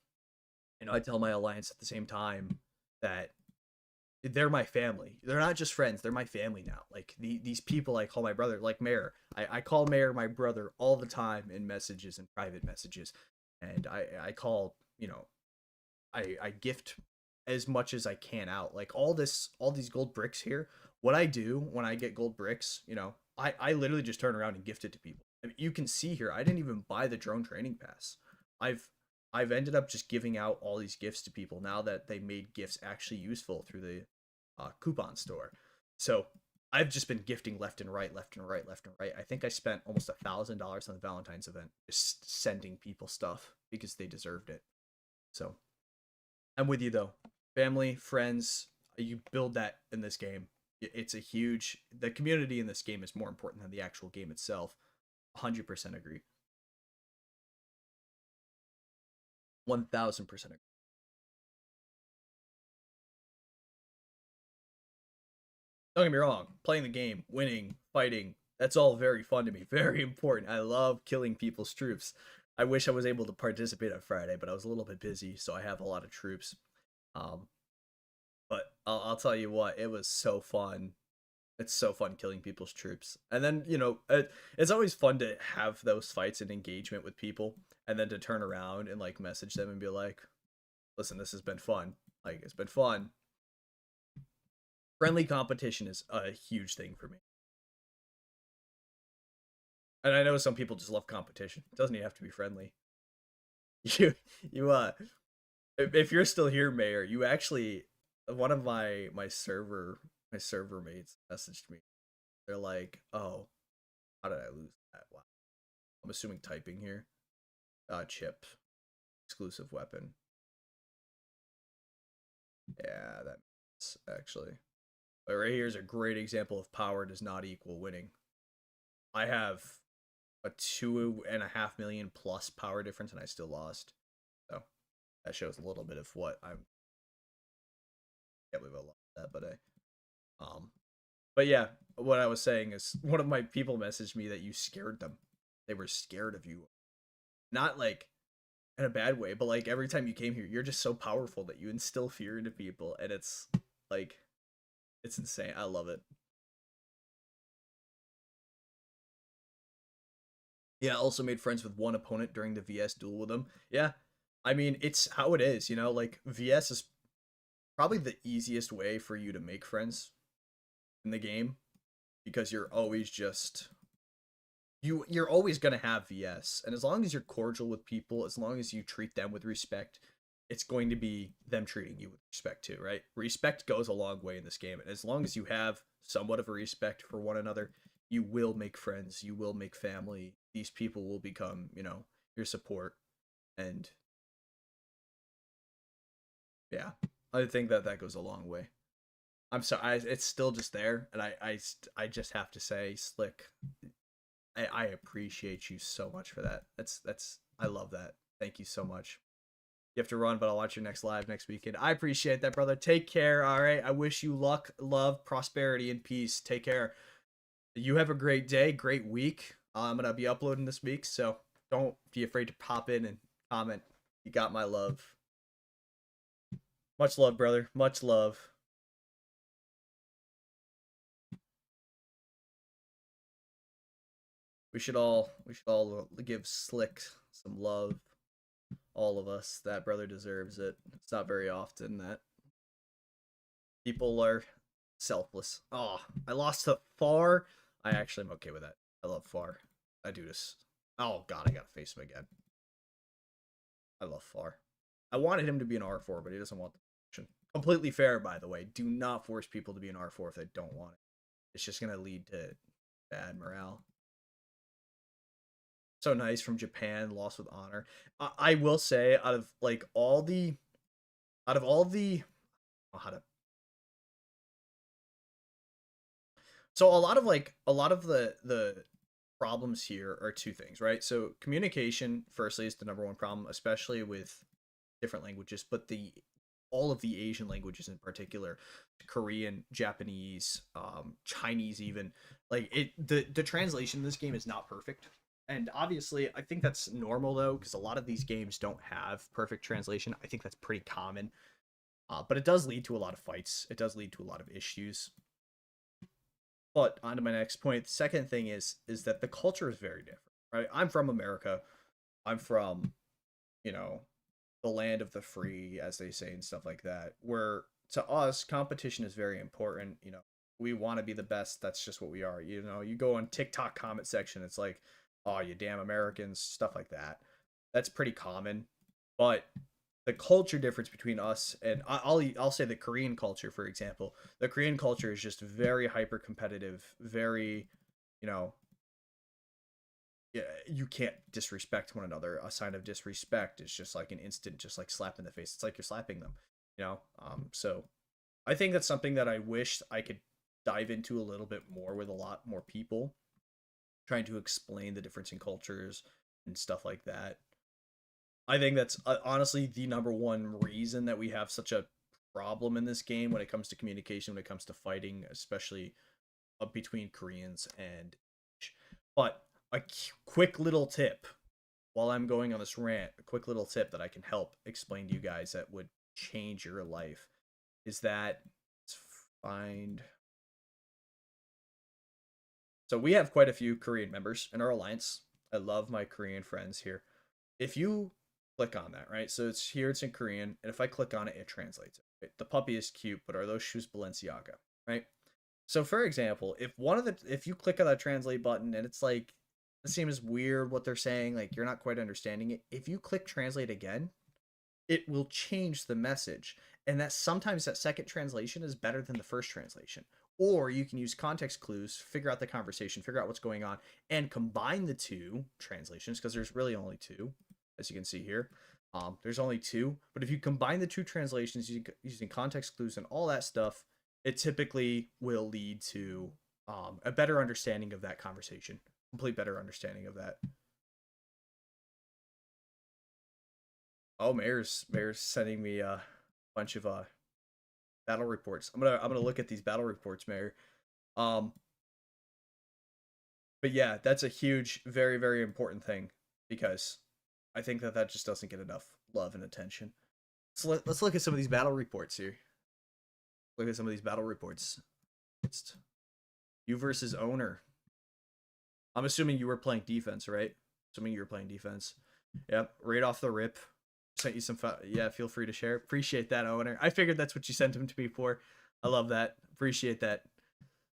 I tell my alliance at the same time that they're my family. They're not just friends. They're my family now. Like these people I call my brother, like Mayor. I call Mayor my brother all the time in messages and private messages. And I call, I gift as much as I can out. Like all these gold bricks here. What I do when I get gold bricks, I literally just turn around and gift it to people. I mean, you can see here, I didn't even buy the drone training pass. I've I've ended up just giving out all these gifts to people now that they made gifts actually useful through the coupon store. So I've just been gifting left and right, left and right, left and right. I think I spent almost $1,000 on the Valentine's event just sending people stuff because they deserved it. So I'm with you though. Family, friends, you build that in this game. It's the community in this game is more important than the actual game itself. 100% agree. 1000% agree. Don't get me wrong, playing the game, winning, fighting, that's all very fun to me. Very important. I love killing people's troops. I wish I was able to participate on Friday, but I was a little bit busy, so I have a lot of troops. Um, but I'll tell you what, it was so fun. It's so fun killing people's troops. And then, it's always fun to have those fights and engagement with people and then to turn around and like message them and be like, listen, this has been fun. Like, it's been fun. Friendly competition is a huge thing for me. And I know some people just love competition. It doesn't even have to be friendly. You, you, if you're still here, Mayor, you actually, one of my server mates messaged me. They're like, oh, how did I lose that? Wow. I'm assuming typing here. Chip, exclusive weapon. Yeah, that makes actually. But right here is a great example of power does not equal winning. I have a 2.5 million plus power difference, and I still lost. So that shows a little bit of what I'm. Can't believe I lost that, but yeah, what I was saying is one of my people messaged me that you scared them. They were scared of you, not like in a bad way, but like every time you came here, you're just so powerful that you instill fear into people, and it's like it's insane. I love it. Yeah, I also made friends with one opponent during the VS duel with him. Yeah, I mean it's how it is, like VS is probably the easiest way for you to make friends in the game because you're always going to have VS. And as long as you're cordial with people, as long as you treat them with respect, it's going to be them treating you with respect too, right? Respect goes a long way in this game. And as long as you have somewhat of a respect for one another, you will make friends, you will make family. These people will become, your support. And yeah, I think that that goes a long way. I'm sorry, it's still just there, and I just have to say, Slick, I appreciate you so much for that. That's I love that. Thank you so much. You have to run, but I'll watch your next live next weekend. I appreciate that, brother. Take care. All right. I wish you luck, love, prosperity, and peace. Take care. You have a great day, great week. I'm gonna be uploading this week, so don't be afraid to pop in and comment. You got my love. Much love, brother. Much love. We should all give Slick some love. All of us. That brother deserves it. It's not very often that people are selfless. Oh, I lost to Far. I actually am okay with that. I love Far. I do this. Oh god, I gotta face him again. I love Far. I wanted him to be an R4, but he doesn't want the option. Completely fair, by the way. Do not force people to be an R4 if they don't want it. It's just gonna lead to bad morale. So nice from Japan, lost with honor. I will say, out of like all the, oh, how to. So a lot of the problems here are two things, right? So communication, firstly, is the number one problem, especially with different languages, but the all of the Asian languages in particular, Korean, Japanese, Chinese, even like the translation in this game is not perfect. And obviously, I think that's normal though, because a lot of these games don't have perfect translation. I think that's pretty common, but it does lead to a lot of fights. It does lead to a lot of issues. But on to my next point. The second thing is that the culture is very different, right? I'm from America. I'm from, you know, the land of the free, as they say, and stuff like that. Where to us, competition is very important. We want to be the best. That's just what we are. You go on TikTok comment section, it's like, oh, you damn Americans, stuff like that. That's pretty common. But the culture difference between us and I'll say the Korean culture, for example. The Korean culture is just very hyper competitive, very, you know, yeah, you can't disrespect one another. A sign of disrespect is just like an instant, just like slap in the face. It's like you're slapping them, So I think that's something that I wish I could dive into a little bit more with a lot more people, trying to explain the difference in cultures and stuff like that. I think that's honestly the number one reason that we have such a problem in this game when it comes to communication, when it comes to fighting, especially between Koreans and. But a quick little tip while I'm going on this rant, a quick little tip that I can help explain to you guys that would change your life is that let's find. So we have quite a few Korean members in our alliance. I love my Korean friends here. If you click on that, right? So it's in Korean, and if I click on it, it translates it. Right? The puppy is cute, but are those shoes Balenciaga, right? So for example, if you click on that translate button and it's like it seems weird what they're saying, like you're not quite understanding it. If you click translate again, it will change the message. And that sometimes that second translation is better than the first translation. Or you can use context clues, figure out the conversation, figure out what's going on, and combine the two translations, because there's really only two, as you can see here. There's only two, but if you combine the two translations using context clues and all that stuff, it typically will lead to a better understanding of that conversation, complete better understanding of that. Oh, Mayor's sending me a bunch of battle reports. I'm gonna look at these battle reports, Mayor. Um, but yeah, that's a huge, very very important thing because I think that just doesn't get enough love and attention. So let's look at some of these battle reports here. Look at some of these battle reports. It's you versus owner. I'm assuming you were playing defense, right? Assuming you were playing defense. Yep, right off the rip. Sent you some. Yeah, feel free to share. Appreciate that, owner. I figured that's what you sent him to me for. I love that. Appreciate that.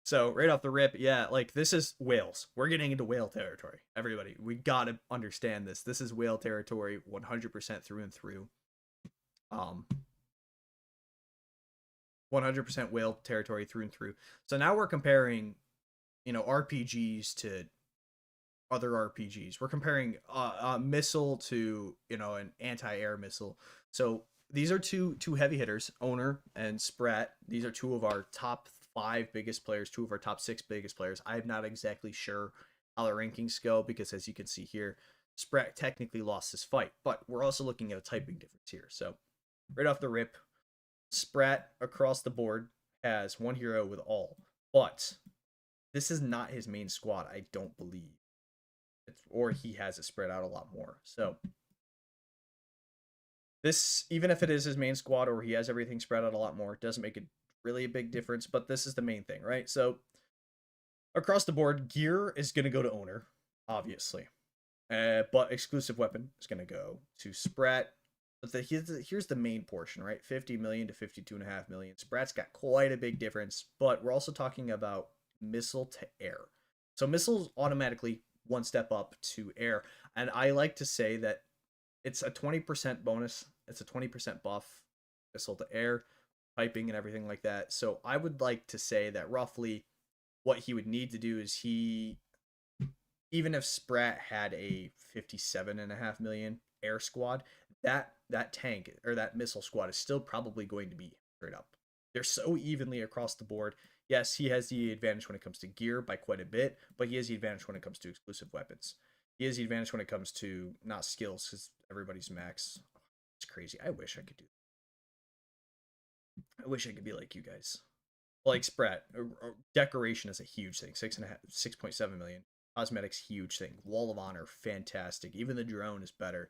So right off the rip, yeah, like this is Wales. We're getting into whale territory. Everybody, we gotta understand this. This is whale territory, 100% through and through. 100% whale territory through and through. So now we're comparing, RPGs to other RPGs. We're comparing a missile to an anti-air missile. So these are two heavy hitters, Owner and Sprat. These are two of our top 5 biggest players, two of our top 6 biggest players. I'm not exactly sure how the rankings go because as you can see here, Sprat technically lost this fight, but we're also looking at a typing difference here. So right off the rip, Sprat across the board has one hero with all, but this is not his main squad, I don't believe. Or he has it spread out a lot more. So this, even if it is his main squad or he has everything spread out a lot more, it doesn't make it really a big difference, but this is the main thing, right? So across the board, gear is going to go to owner, obviously. But exclusive weapon is going to go to Sprat. But here's the main portion, right? 50 million to 52.5 million. Sprat's got quite a big difference, but we're also talking about missile to air. So missiles automatically one step up to air. And I like to say that it's a 20% bonus. It's a 20% buff, missile to air, piping and everything like that. So I would like to say that roughly what he would need to do is even if Sprat had a 57.5 million air squad, that tank or that missile squad is still probably going to be straight up. They're so evenly across the board. Yes, he has the advantage when it comes to gear by quite a bit, but he has the advantage when it comes to exclusive weapons. He has the advantage when it comes to not skills because everybody's max. It's crazy. I wish I could do that. I wish I could be like you guys. Like Sprat, decoration is a huge thing. 6.7 million. Cosmetics, huge thing. Wall of Honor, fantastic. Even the drone is better.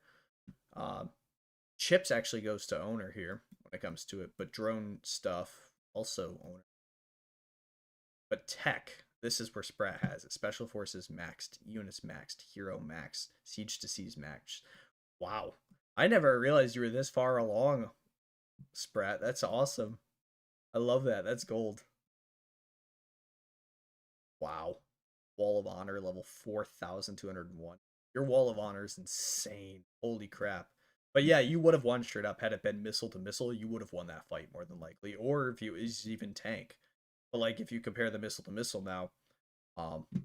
Chips actually goes to owner here when it comes to it, but drone stuff also owner. But tech, this is where Sprat has it. Special Forces maxed, units maxed, hero maxed, siege to seize maxed. Wow. I never realized you were this far along, Sprat. That's awesome. I love that. That's gold. Wow. Wall of Honor level 4,201. Your Wall of Honor is insane. Holy crap. But yeah, you would have won straight up had it been missile to missile. You would have won that fight more than likely. Or if you is even tank. But like if you compare the missile to missile now,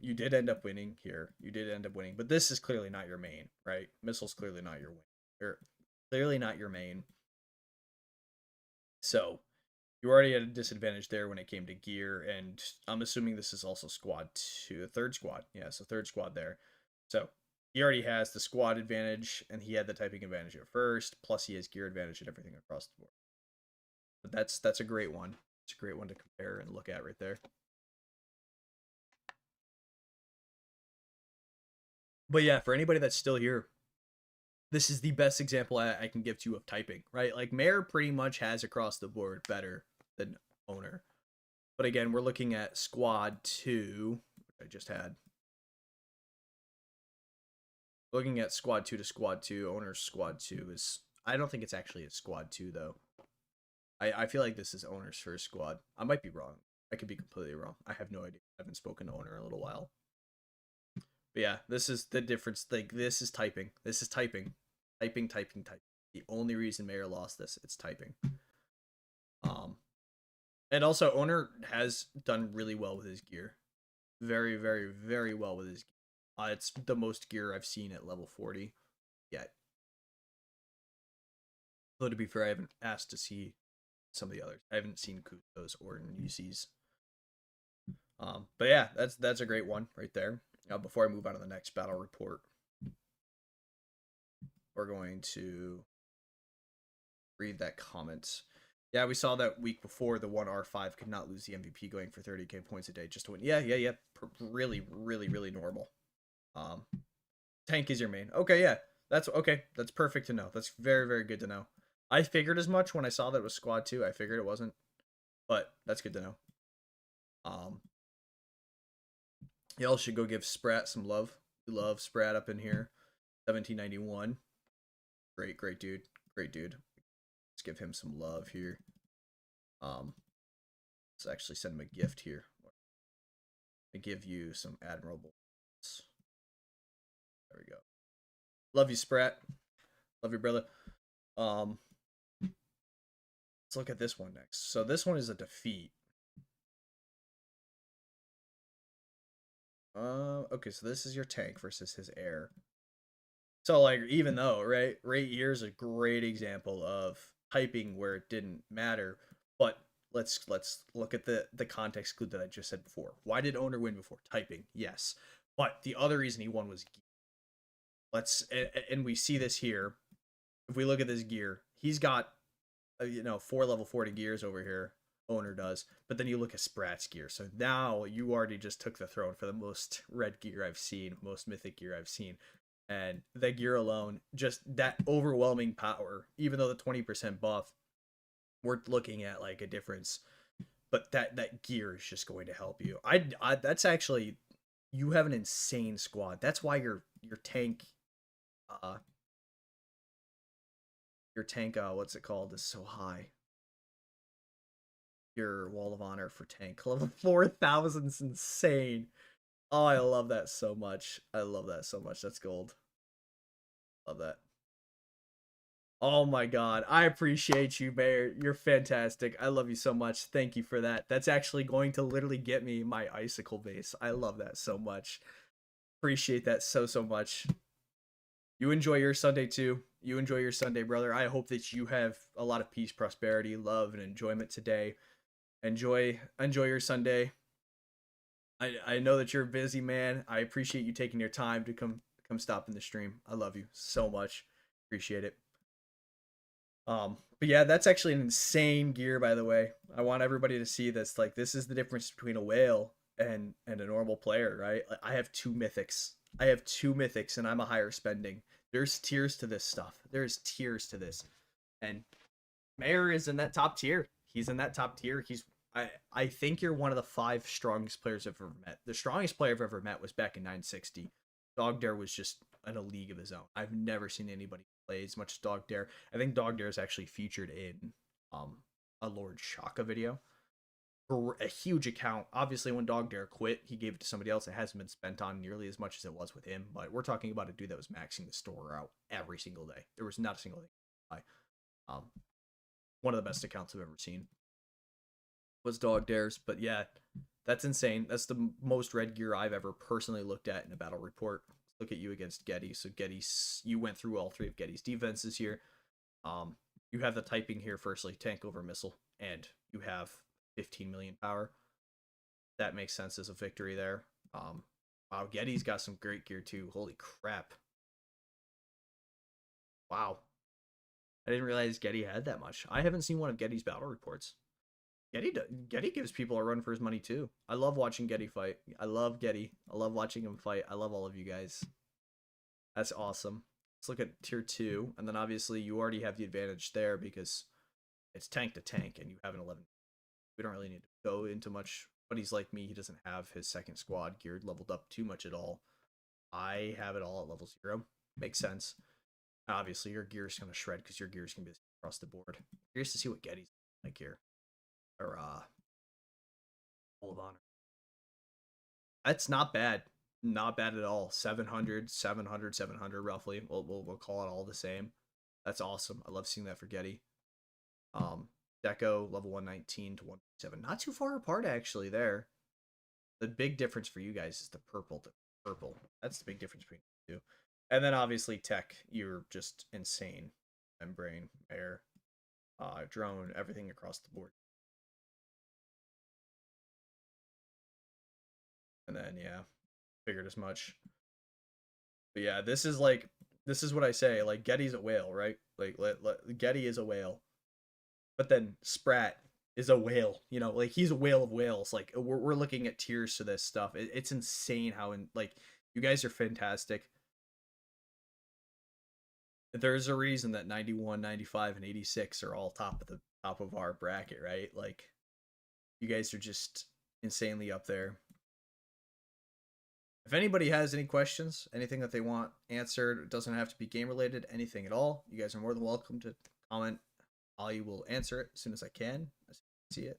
you did end up winning here. You did end up winning, but this is clearly not your main, right? Missile's clearly not your win. Or clearly not your main. So you already at a disadvantage there when it came to gear, and I'm assuming this is also squad 2, third squad. Yeah, so third squad there. So he already has the squad advantage, and he had the typing advantage at first, plus he has gear advantage and everything across the board. But that's a great one. It's a great one to compare and look at right there. But yeah, for anybody that's still here, this is the best example I can give to you of typing, right? Like Mayor pretty much has across the board better than owner. But again, we're looking at squad 2, which I just had. Looking at squad 2 to squad 2, owner's squad 2 is, I don't think it's actually a squad 2 though. I feel like this is owner's first squad. I might be wrong. I could be completely wrong. I have no idea. I haven't spoken to owner in a little while. But yeah, this is the difference. Like this is typing. This is typing. Typing, typing, typing. The only reason Mayor lost this, it's typing. And also owner has done really well with his gear. Very, very, very well with his gear. It's the most gear I've seen at level 40 yet. Though to be fair, I haven't asked to see some of the others. I haven't seen Kutos or UCs. But yeah, that's a great one right there. Before I move on to the next battle report, we're going to read that comment. Yeah, we saw that week before the 1R5 could not lose the MVP going for 30k points a day just to win. Yeah. Really, really, really normal. Tank is your main. Okay, yeah. That's okay. That's perfect to know. That's very, very good to know. I figured as much when I saw that it was squad 2. I figured it wasn't. But that's good to know. Y'all should go give Sprat some love. We love Sprat up in here. 1791. Great, great dude. Great dude. Let's give him some love here. Let's actually send him a gift here. I give you some admirable. There we go. Love you, Sprat. Love you, brother. Let's look at this one next. So this one is a defeat. Okay, so this is your tank versus his air. So like, even though right here's a great example of typing where it didn't matter, but let's look at the context clue that I just said before. Why did owner win before? Typing, yes, but the other reason he won was gear. And we see this here. If we look at this gear, he's got 4 level 40 gears over here. Owner does, but then you look at Sprat's gear. So now you already just took the throne for the most red gear I've seen, most mythic gear I've seen, and the gear alone, just that overwhelming power. Even though the 20% buff, we're looking at like a difference, but that gear is just going to help you. That's actually, you have an insane squad. That's why your tank, uh, what's it called, is so high. Your wall of honor for tank level 4,000 is insane. Oh, I love that so much. I love that so much. That's gold. Love that. Oh my god. I appreciate you, Bear. You're fantastic. I love you so much. Thank you for that. That's actually going to literally get me my icicle base. I love that so much. Appreciate that so much. You enjoy your Sunday too. You enjoy your Sunday, brother. I hope that you have a lot of peace, prosperity, love, and enjoyment today. Enjoy your Sunday. I know that you're a busy man. I appreciate you taking your time to come stop in the stream. I love you so much. Appreciate it. But yeah, that's actually an insane gear, by the way. I want everybody to see this. Like, this is the difference between a whale and a normal player, right? Like, I have two mythics. And I'm a higher spending. There's tiers to this stuff. There's tiers to this. And Mayor is in that top tier. He's in that top tier. I think you're one of the 5 strongest players I've ever met. The strongest player I've ever met was back in 960. Dog Dare was just in a league of his own. I've never seen anybody play as much as Dog Dare. I think Dog Dare is actually featured in a Lord Shaka video. A huge account. Obviously, when Dog Dare quit, he gave it to somebody else. It hasn't been spent on nearly as much as it was with him. But we're talking about a dude that was maxing the store out every single day. There was not a single day. Um, one of the best accounts I've ever seen was Dog Dares. But yeah, that's insane. That's the most red gear I've ever personally looked at in a battle report. Look at you against Getty. So Getty, you went through all 3 of Getty's defenses here. You have the typing here. Firstly, tank over missile, and you have 15 million power. That makes sense as a victory there. Wow, Getty's got some great gear too. Holy crap! Wow, I didn't realize Getty had that much. I haven't seen one of Getty's battle reports. Getty gives people a run for his money too. I love watching Getty fight. I love Getty. I love watching him fight. I love all of you guys. That's awesome. Let's look at tier 2, and then obviously you already have the advantage there because it's tank to tank, and you have an 11. We don't really need to go into much. But he's like me. He doesn't have his second squad geared leveled up too much at all. I have it all at level 0. Makes sense. Obviously, your gear is going to shred because your gear is going to be across the board. Curious to see what Getty's like here. Or Hall of Honor. That's not bad. Not bad at all. 700, 700, 700 roughly. We'll call it all the same. That's awesome. I love seeing that for Getty. Deco level 119 to 107. Not too far apart actually there. The big difference for you guys is the purple to purple. That's the big difference between the two. And then obviously tech, you're just insane. Membrane, air, drone, everything across the board. And then yeah, figured as much. But yeah, this is what I say. Like Getty's a whale, right? Like Getty is a whale, but then Sprat is a whale. You know, like he's a whale of whales. Like we're looking at tiers to this stuff. It's insane how like you guys are fantastic. There's a reason that 91, 95, and 86 are all top of our bracket, right? Like you guys are just insanely up there. If anybody has any questions, anything that they want answered, it doesn't have to be game related, anything at all, you guys are more than welcome to comment. I will answer it as soon as I can, as soon as I see it.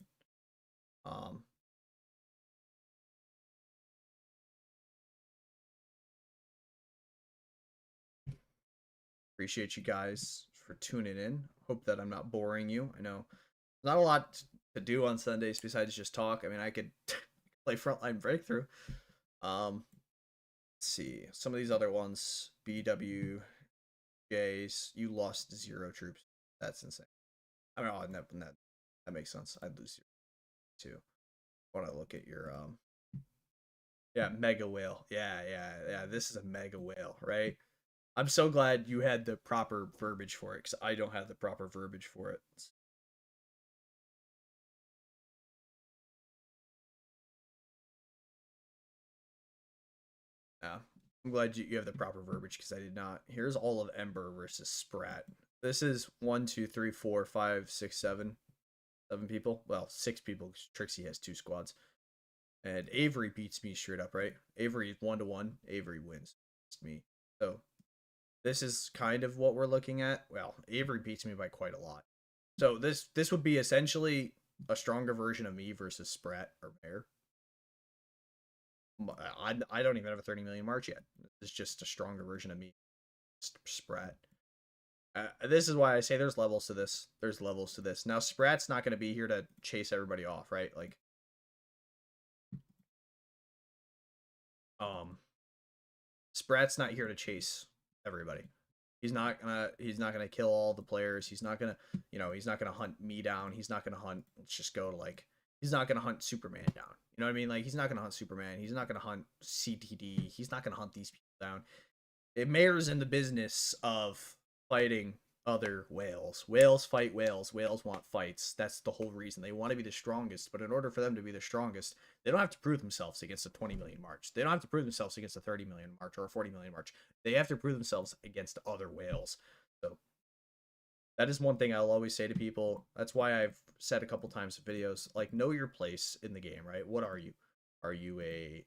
Appreciate you guys for tuning in. Hope that I'm not boring you. I know not a lot to do on Sundays besides just talk. I mean, I could play Frontline Breakthrough. Let's see some of these other ones. BWJs, you lost 0 troops. That's insane. I mean, oh, that makes sense. I'd lose 0 too. Want to look at your yeah, mega whale. Yeah. This is a mega whale, right? I'm so glad you had the proper verbiage for it because I don't have the proper verbiage for it. Yeah, I'm glad you have the proper verbiage because I did not. Here's all of Ember versus Sprat. This is one, two, three, four, five, six, seven, 7 people. Well, 6 people. 'Cause Trixie has 2 squads, and Avery beats me straight up. Right? Avery is 1-1. Avery wins. It's me. So this is kind of what we're looking at. Well, Avery beats me by quite a lot. So this would be essentially a stronger version of me versus Sprat or Bear. I don't even have a 30 million March yet. It's just a stronger version of me, Sprat. This is why I say there's levels to this. There's levels to this. Now Sprat's not going to be here to chase everybody off, right? Like, um, Sprat's not here to chase everybody. He's not gonna kill all the players. He's not gonna he's not gonna hunt me down. He's not gonna hunt. Let's just go to like he's not gonna hunt Superman down. You know what I mean? Like he's not gonna hunt Superman. He's not gonna hunt CTD. He's not gonna hunt these people down. Mayor's in the business of fighting other whales. Whales fight whales. Whales want fights. That's the whole reason. They want to be the strongest, but in order for them to be the strongest, they don't have to prove themselves against a 20 million march. They don't have to prove themselves against a 30 million march or a 40 million march. They have to prove themselves against other whales. So that is one thing I'll always say to people. That's why I've said a couple times in videos, like know your place in the game, right? What are you? Are you a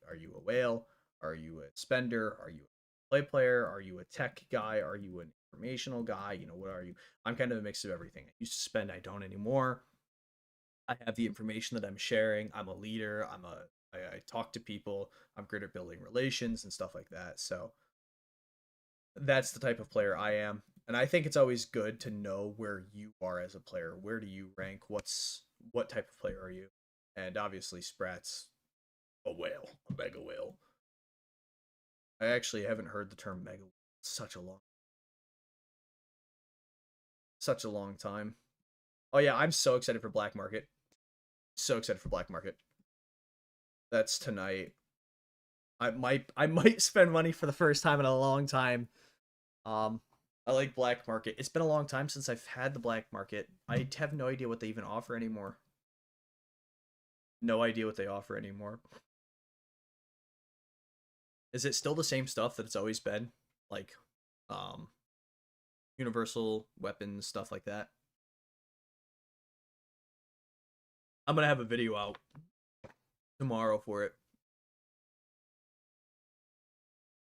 whale? Are you a spender? Are you a play player? Are you a tech guy? Are you an informational guy? What are you? I'm kind of a mix of everything. I used to spend, I don't anymore. I have the information that I'm sharing. I'm a leader. I talk to people. I'm great at building relations and stuff like that. So that's the type of player I am. And I think it's always good to know where you are as a player. Where do you rank? What type of player are you? And obviously Sprat's a whale, a mega whale. I actually haven't heard the term mega whale in such a long time. Oh yeah, I'm so excited for Black Market. So excited for Black Market. That's tonight. I might spend money for the first time in a long time. Um, I like Black Market. It's been a long time since I've had the Black Market. I have no idea what they even offer anymore. No idea what they offer anymore. Is it still the same stuff that it's always been? Like, um, universal weapons, stuff like that. I'm gonna have a video out tomorrow for it.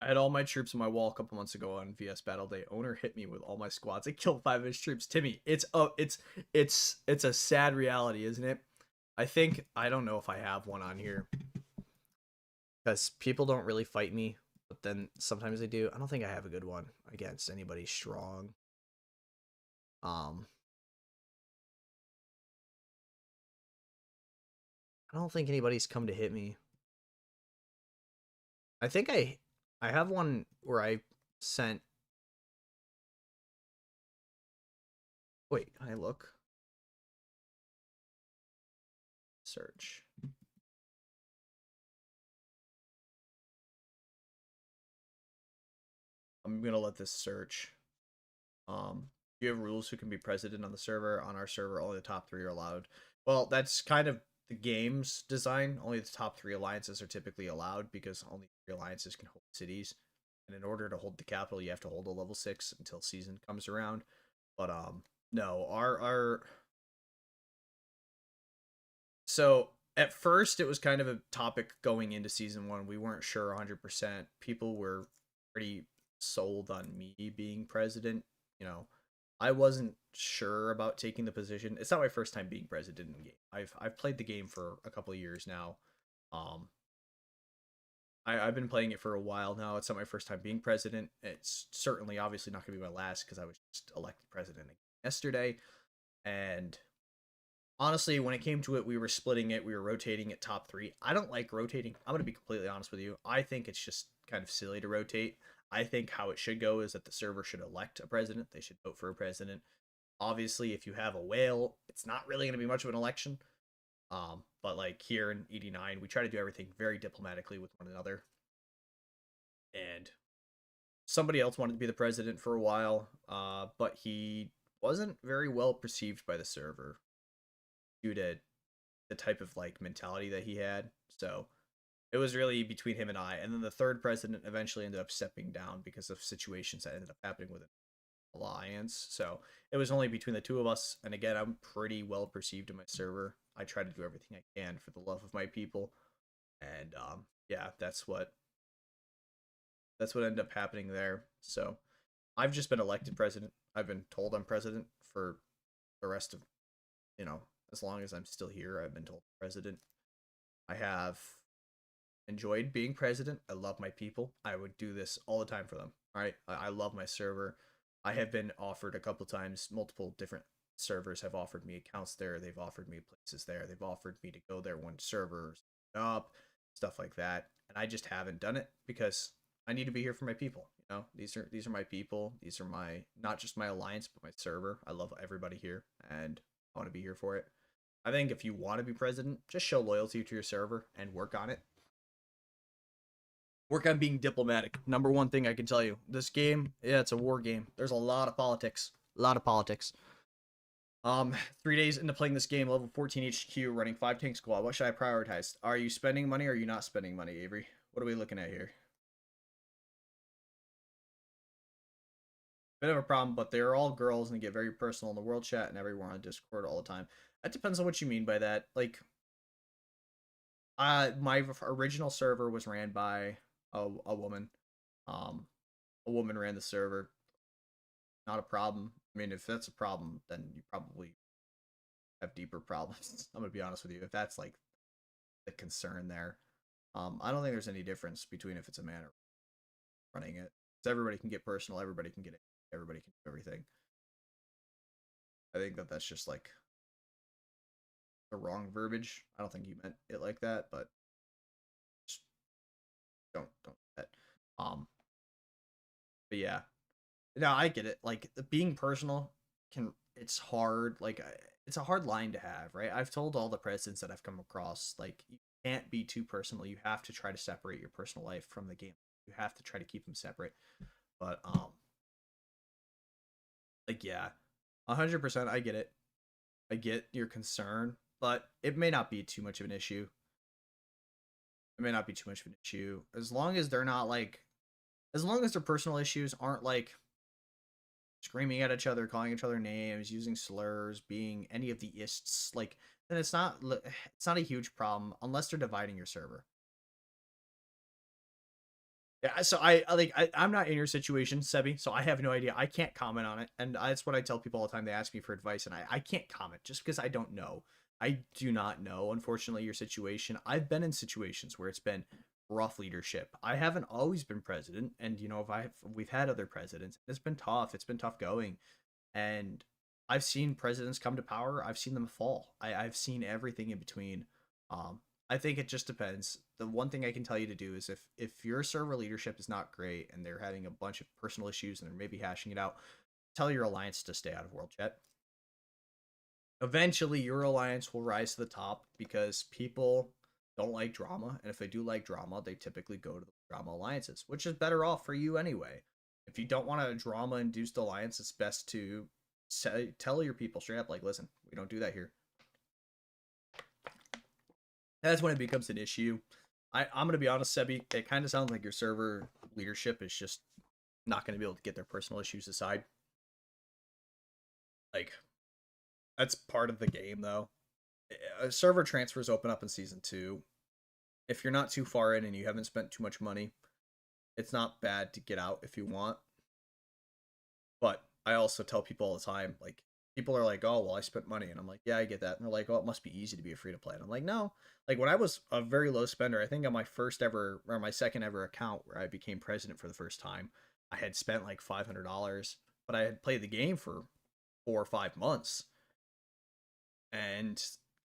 I had all my troops on my wall a couple months ago on VS Battle Day. Owner hit me with all my squads. I killed 5 of his troops. Timmy, it's a sad reality, isn't it? I don't know if I have one on here because people don't really fight me, but then sometimes they do. I don't think I have a good one against anybody strong. Um, I don't think anybody's come to hit me. I think I have one where I sent. Wait, can I look? Search. I'm gonna let this search. You have rules who can be president on the server. On our server, only the top 3 are allowed. Well, that's kind of the game's design. Only the top 3 alliances are typically allowed because only 3 alliances can hold cities. And in order to hold the capital, you have to hold a level 6 until season comes around. But no, our so at first it was kind of a topic going into season 1. We weren't sure 100%. People were pretty sold on me being president, you know. I wasn't sure about taking the position. It's not my first time being president in the game. I've played the game for a couple of years now. Um, I've been playing it for a while now. It's not my first time being president. It's certainly obviously not going to be my last because I was just elected president yesterday. And honestly, when it came to it, we were splitting it. We were rotating it top 3. I don't like rotating. I'm going to be completely honest with you. I think it's just kind of silly to rotate. I think how it should go is that the server should elect a president. They should vote for a president. Obviously, if you have a whale, it's not really going to be much of an election. But like here in ED9, we try to do everything very diplomatically with one another. And somebody else wanted to be the president for a while, but he wasn't very well perceived by the server due to the type of like mentality that he had. So it was really between him and I. And then the third president eventually ended up stepping down because of situations that ended up happening with an alliance. So it was only between the two of us. And again, I'm pretty well perceived in my server. I try to do everything I can for the love of my people. And yeah, that's what ended up happening there. So I've just been elected president. I've been told I'm president for the rest of, as long as I'm still here. I've been told president. I have enjoyed being president. I love my people. I would do this all the time for them. All right. I love my server. I have been offered a couple times, multiple different servers have offered me accounts there. They've offered me places there. They've offered me to go there when servers up, stuff like that. And I just haven't done it because I need to be here for my people. These are my people. These are my not just my alliance, but my server. I love everybody here and I want to be here for it. I think if you want to be president, just show loyalty to your server and work on it. Work on being diplomatic. Number one thing I can tell you. This game, yeah, it's a war game. There's a lot of politics. A lot of politics. 3 days into playing this game, level 14 HQ, running 5 tank squad. What should I prioritize? Are you spending money or are you not spending money, Avery? What are we looking at here? Bit of a problem, but they're all girls and they get very personal in the world chat and everyone on Discord all the time. That depends on what you mean by that. Like, my original server was ran by a woman. Um, a woman ran the server. Not a problem. I mean, if that's a problem, then you probably have deeper problems. I'm gonna be honest with you. If that's like the concern there, I don't think there's any difference between if it's a man or running it. Because everybody can get personal. Everybody can get it. Everybody can do everything. I think that's just like the wrong verbiage. I don't think you meant it like that, but just don't that. Um, but yeah, no, I get it. Like being personal it's hard. Like it's a hard line to have, right? I've told all the presidents that I've come across, like you can't be too personal. You have to try to separate your personal life from the game. You have to try to keep them separate. But like yeah, 100%. I get it. I get your concern, but it may not be too much of an issue. It may not be too much of an issue as long as they're not like, as long as their personal issues aren't like screaming at each other, calling each other names, using slurs, being any of the ists, like then it's not a huge problem unless they're dividing your server. Yeah, so I'm not in your situation, Sebi, so I have no idea. I can't comment on it, and that's what I tell people all the time. They ask me for advice, and I can't comment just because I don't know. I do not know, unfortunately, your situation. I've been in situations where it's been rough leadership. I haven't always been president, and if we've had other presidents. It's been tough. It's been tough going, and I've seen presidents come to power. I've seen them fall. I've seen everything in between. I think it just depends. The one thing I can tell you to do is if your server leadership is not great and they're having a bunch of personal issues and they're maybe hashing it out, tell your alliance to stay out of world chat. Eventually, your alliance will rise to the top because people don't like drama, and if they do like drama, they typically go to the drama alliances, which is better off for you anyway. If you don't want a drama-induced alliance, it's best to tell your people straight up, like, listen, we don't do that here. That's when it becomes an issue. I'm gonna be honest, Sebi. It kind of sounds like your server leadership is just not gonna be able to get their personal issues aside. Like that's part of the game, though. Server transfers open up in season 2. If you're not too far in and you haven't spent too much money, it's not bad to get out if you want. But I also tell people all the time, like people are like, "Oh, well, I spent money," and I'm like, "Yeah, I get that." And they're like, "Oh, it must be easy to be a free to play." And I'm like, "No." Like when I was a very low spender, I think on my first ever or my second ever account where I became president for the first time, I had spent like $500, but I had played the game for 4 or 5 months, and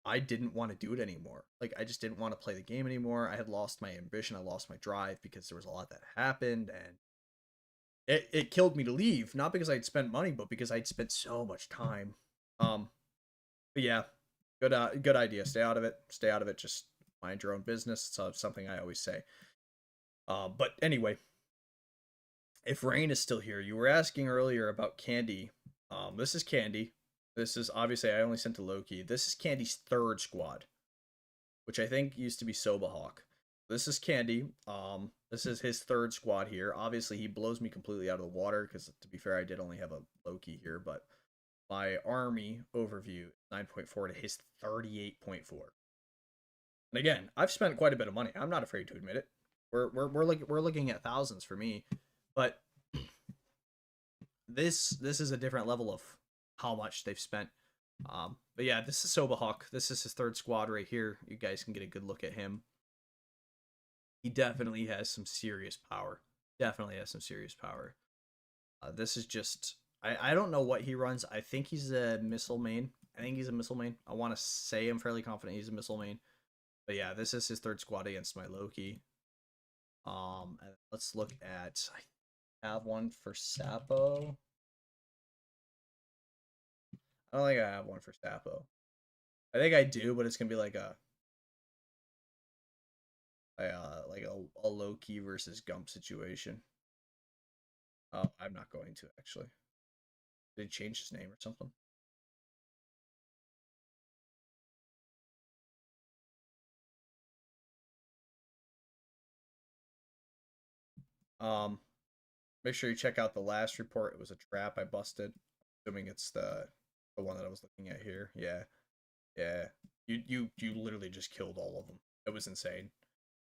I didn't want to do it anymore. Like I just didn't want to play the game anymore. I had lost my ambition. I lost my drive because there was a lot that happened, and it killed me to leave, not because I'd spent money, but because I'd spent so much time. Um, but yeah, good idea. Stay out of it. Stay out of it. Just mind your own business. It's something I always say. But anyway, If Rain is still here, you were asking earlier about Candy. This is Candy. This is obviously I only sent to Loki. This is Candy's third squad, which I think used to be Sobahawk. This is Candy. This is his third squad here. Obviously, he blows me completely out of the water because, to be fair, I did only have a Loki here, but my army overview 9.4 to his 38.4. And again, I've spent quite a bit of money. I'm not afraid to admit it. We're looking at thousands for me, but this is a different level of how much they've spent. But yeah, this is Sobahawk. This is his third squad right here. You guys can get a good look at him. He definitely has some serious power. Definitely has some serious power. This is just I don't know what he runs. I think he's a missile main. I think he's a missile main. I want to say I'm fairly confident he's a missile main. But yeah, this is his third squad against my Loki. Let's look at. I have one for Sapo. I don't think I have one for Sapo. I think I do, but it's gonna be like a low key versus Gump situation. Oh, I'm not going to actually. Did he change his name or something? Um, Make sure you check out the last report. It was a trap I busted. Assuming it's the one that I was looking at here. Yeah, yeah. You literally just killed all of them. It was insane.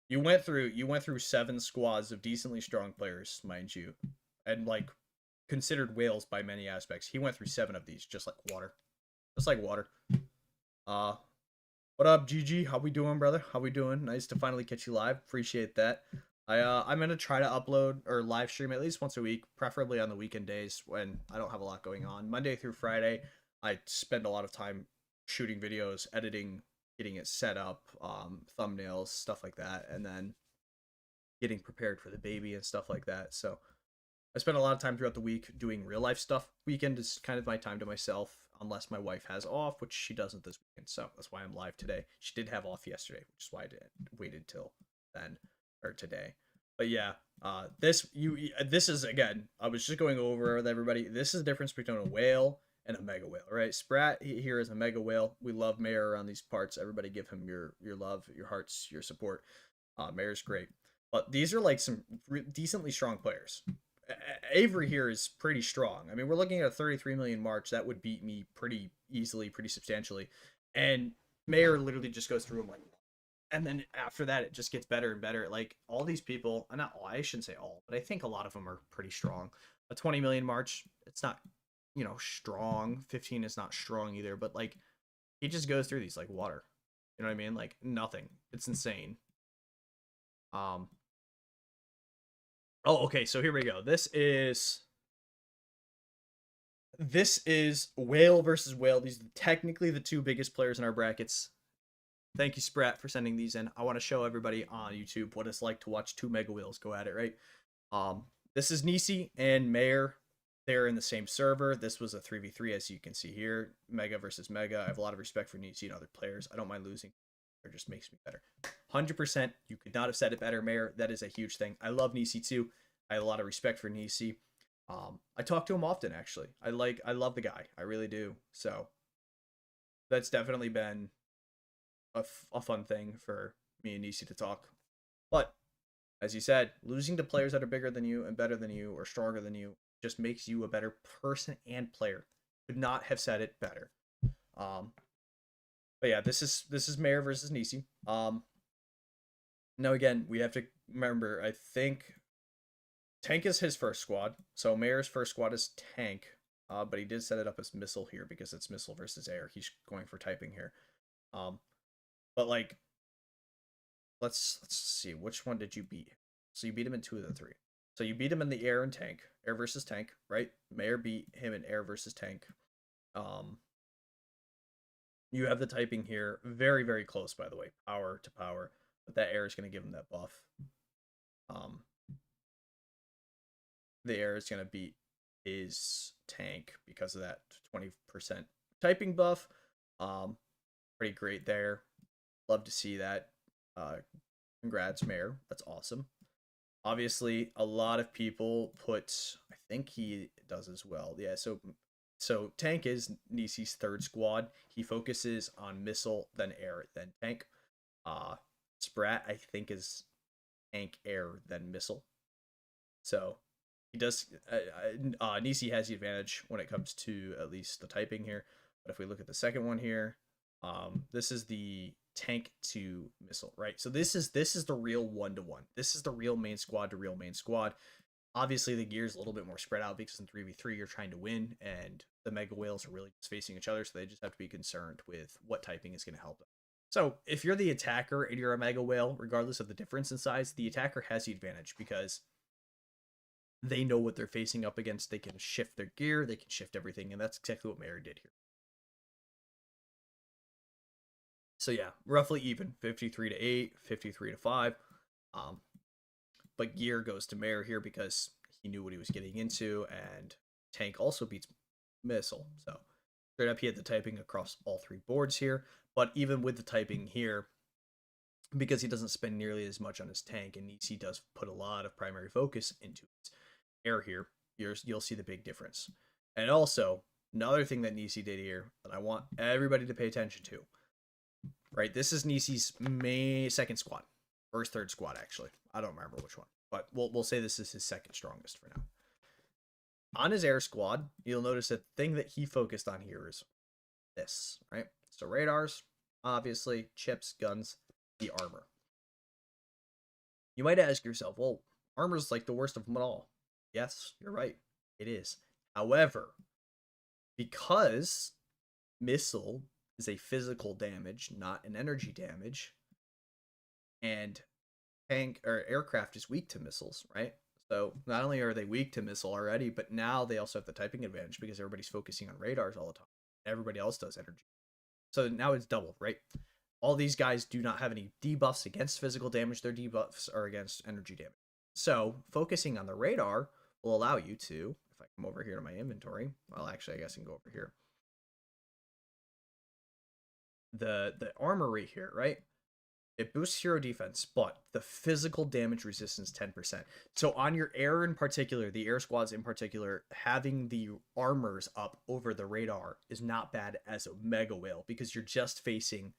You went through 7 squads of decently strong players, mind you, and like considered whales by many aspects. He went through 7 of these just like water, just like water. Uh, what up, GG? How we doing, brother? How we doing? Nice to finally catch you live. Appreciate that. I'm gonna try to upload or live stream at least once a week, preferably on the weekend days when I don't have a lot going on. Monday through Friday, I spend a lot of time shooting videos, editing, getting it set up, thumbnails, stuff like that, and then getting prepared for the baby and stuff like that. So I spend a lot of time throughout the week doing real life stuff. Weekend is kind of my time to myself, unless my wife has off, which she doesn't this weekend. So that's why I'm live today. She did have off yesterday, which is why I waited till then or today. But yeah, this is again. I was just going over with everybody. This is the difference between a whale and a mega whale, right? Sprat here is a mega whale. We love Mayor around these parts. Everybody give him your love, your hearts, your support. Mayor's great, but these are like some decently strong players. Avery here is pretty strong. I mean, we're looking at a 33 million March. That would beat me pretty easily, pretty substantially. And Mayor literally just goes through them like, and then after that, it just gets better and better. Like all these people, not all, I shouldn't say all, but I think a lot of them are pretty strong. A 20 million March, it's not, strong. 15 is not strong either, but like he just goes through these like water. You know what I mean? Like nothing. It's insane. Um, Oh, okay. So here we go. This is whale versus whale. These are technically the 2 biggest players in our brackets. Thank you, Sprat, for sending these in. I want to show everybody on YouTube what it's like to watch 2 mega whales go at it, right? This is Nisi and Mayor. They're in the same server. This was a 3v3, as you can see here. Mega versus Mega. I have a lot of respect for Nisi and other players. I don't mind losing. It just makes me better. 100%. You could not have said it better, Mayor. That is a huge thing. I love Nisi too. I have a lot of respect for Nisi. I talk to him often, actually. I love the guy. I really do. So that's definitely been a fun thing for me and Nisi to talk. But as you said, losing to players that are bigger than you and better than you or stronger than you just makes you a better person and player. Could not have said it better. Um, but yeah, this is Mayor versus Nisi. Now again, we have to remember. I think Tank is his first squad, so Mayor's first squad is Tank. But he did set it up as missile here because it's missile versus air. He's going for typing here. Um, but like, let's see, which one did you beat? So you beat him in 2 of the 3. So you beat him in the air and tank, air versus tank, right? Mayor beat him in air versus tank. You have the typing here, very very close by the way, power to power, but that air is going to give him that buff. Um, the air is going to beat his tank because of that 20% typing buff. Pretty great there. Love to see that. Congrats, Mayor. That's awesome. Obviously, a lot of people put. I think he does as well. Yeah. So tank is Nisi's third squad. He focuses on missile, then air, then tank. Uh, Sprat I think is tank, air, then missile. So he does. Nisi has the advantage when it comes to at least the typing here. But if we look at the second one here, this is the tank to missile, right? So this is the real 1-to-1. This is the real main squad to real main squad. Obviously, the gear is a little bit more spread out because in 3v3 you're trying to win, and the mega whales are really just facing each other, so they just have to be concerned with what typing is going to help them. So if you're the attacker and you're a mega whale, regardless of the difference in size, the attacker has the advantage because they know what they're facing up against. They can shift their gear, they can shift everything, and that's exactly what Mary did here. So yeah, roughly even, 53 to 8, 53 to 5. Um, but gear goes to Mare here because he knew what he was getting into, and tank also beats missile. So straight up, he had the typing across all three boards here. But even with the typing here, because he doesn't spend nearly as much on his tank, and he does put a lot of primary focus into his air here, you'll see the big difference. And also, another thing that Nisi did here that I want everybody to pay attention to, right? This is Nisi's second squad, or his third squad, actually. I don't remember which one, but we'll say this is his second strongest for now. On his air squad, you'll notice that the thing that he focused on here is this, right? So radars, obviously, chips, guns, the armor. You might ask yourself, well, armor's like the worst of them all. Yes, you're right. It is. However, because missile is a physical damage, not an energy damage, and tank or aircraft is weak to missiles, right? So not only are they weak to missile already, but now they also have the typing advantage because everybody's focusing on radars all the time. Everybody else does energy. So now it's doubled, right? All these guys do not have any debuffs against physical damage. Their debuffs are against energy damage. So focusing on the radar will allow you to, if I come over here to my inventory, well, actually, I guess I can go over here. The armory here, right? It boosts hero defense, but the physical damage resistance 10%. So on your air in particular, the air squads in particular, having the armors up over the radar is not bad as a mega whale because you're just facing,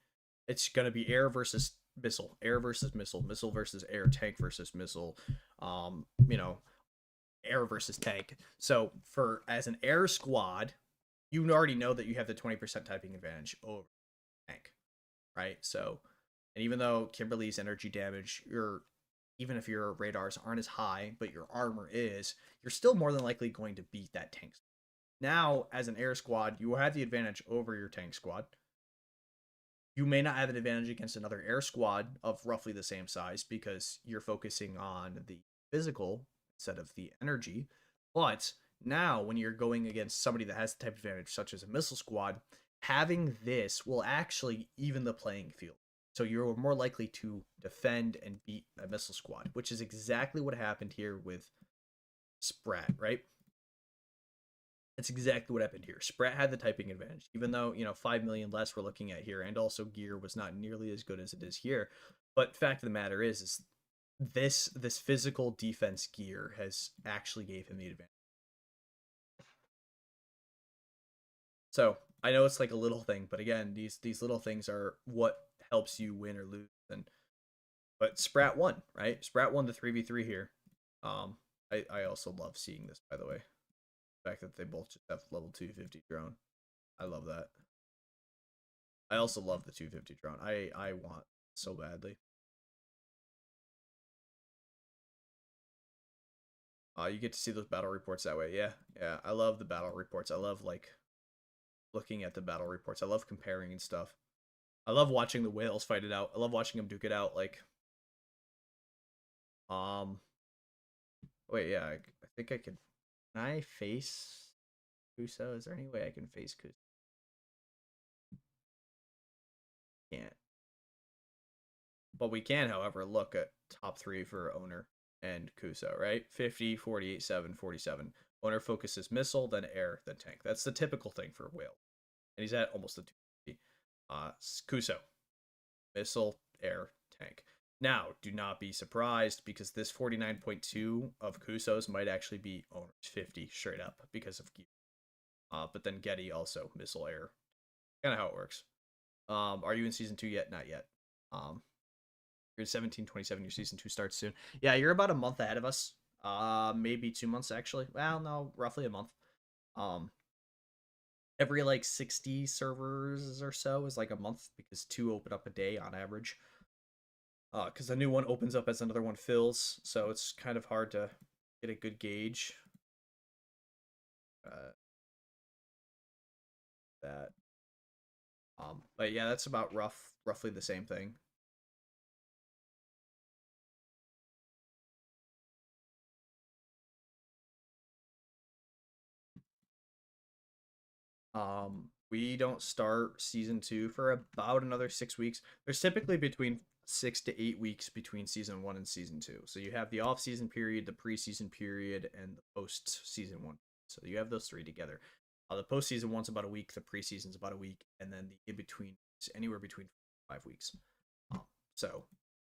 it's going to be air versus missile, air versus missile, missile versus air, tank versus missile, you know, air versus tank. So for as an air squad, you already know that you have the 20% typing advantage over tank, right? So, and even though Kimberly's energy damage, even if your radars aren't as high, but your armor is, you're still more than likely going to beat that tank. Now, as an air squad, you have the advantage over your tank squad. You may not have an advantage against another air squad of roughly the same size because you're focusing on the physical instead of the energy. But now, when you're going against somebody that has the type of advantage, such as a missile squad, having this will actually even the playing field. So you're more likely to defend and beat a missile squad, which is exactly what happened here with Sprat, right? That's exactly what happened here. Sprat had the typing advantage, even though, 5 million less we're looking at here, and also gear was not nearly as good as it is here. But fact of the matter is this physical defense gear has actually gave him the advantage. So I know it's like a little thing, but again, these little things are what helps you win or lose. And but Sprat won, right? Sprat won the 3v3 here. I also love seeing this, by the way. The fact that they both just have level 250 drone. I love that. I also love the 250 drone. I want so badly. You get to see those battle reports that way. Yeah, yeah. I love the battle reports. I love like looking at the battle reports. I love comparing and stuff. I love watching the whales fight it out. I love watching them duke it out. Like, um, wait, yeah. I think I can. Can I face Kuso? Is there any way I can face Kuso? Can't. But we can, however, look at top three for owner and Kuso, right? 50, 48, 7, 47. Owner focuses missile, then air, then tank. That's the typical thing for whale. And he's at almost a 250. Kuso, missile, air, tank. Now, do not be surprised because this 49.2 of Kuso's might actually be owner's 50 straight up because of Gear. But then Getty also missile air. Kind of how it works. Are you in season 2 yet? Not yet. You're in 1727. Your season 2 starts soon. Yeah, you're about a month ahead of us. Maybe 2 months actually. Well, no, roughly a month. Um, every like 60 servers or so is like a month because 2 open up a day on average. Because a new one opens up as another one fills, so it's kind of hard to get a good gauge. Uh, that. But yeah, that's about roughly the same thing. We don't start season 2 for about another 6 weeks. There's typically between 6 to 8 weeks between season 1 and season 2. So you have the off season period, the preseason period, and the post season 1. So you have those three together. The postseason one's about a week, the preseason's about a week, and then the in between is anywhere between 5 weeks. So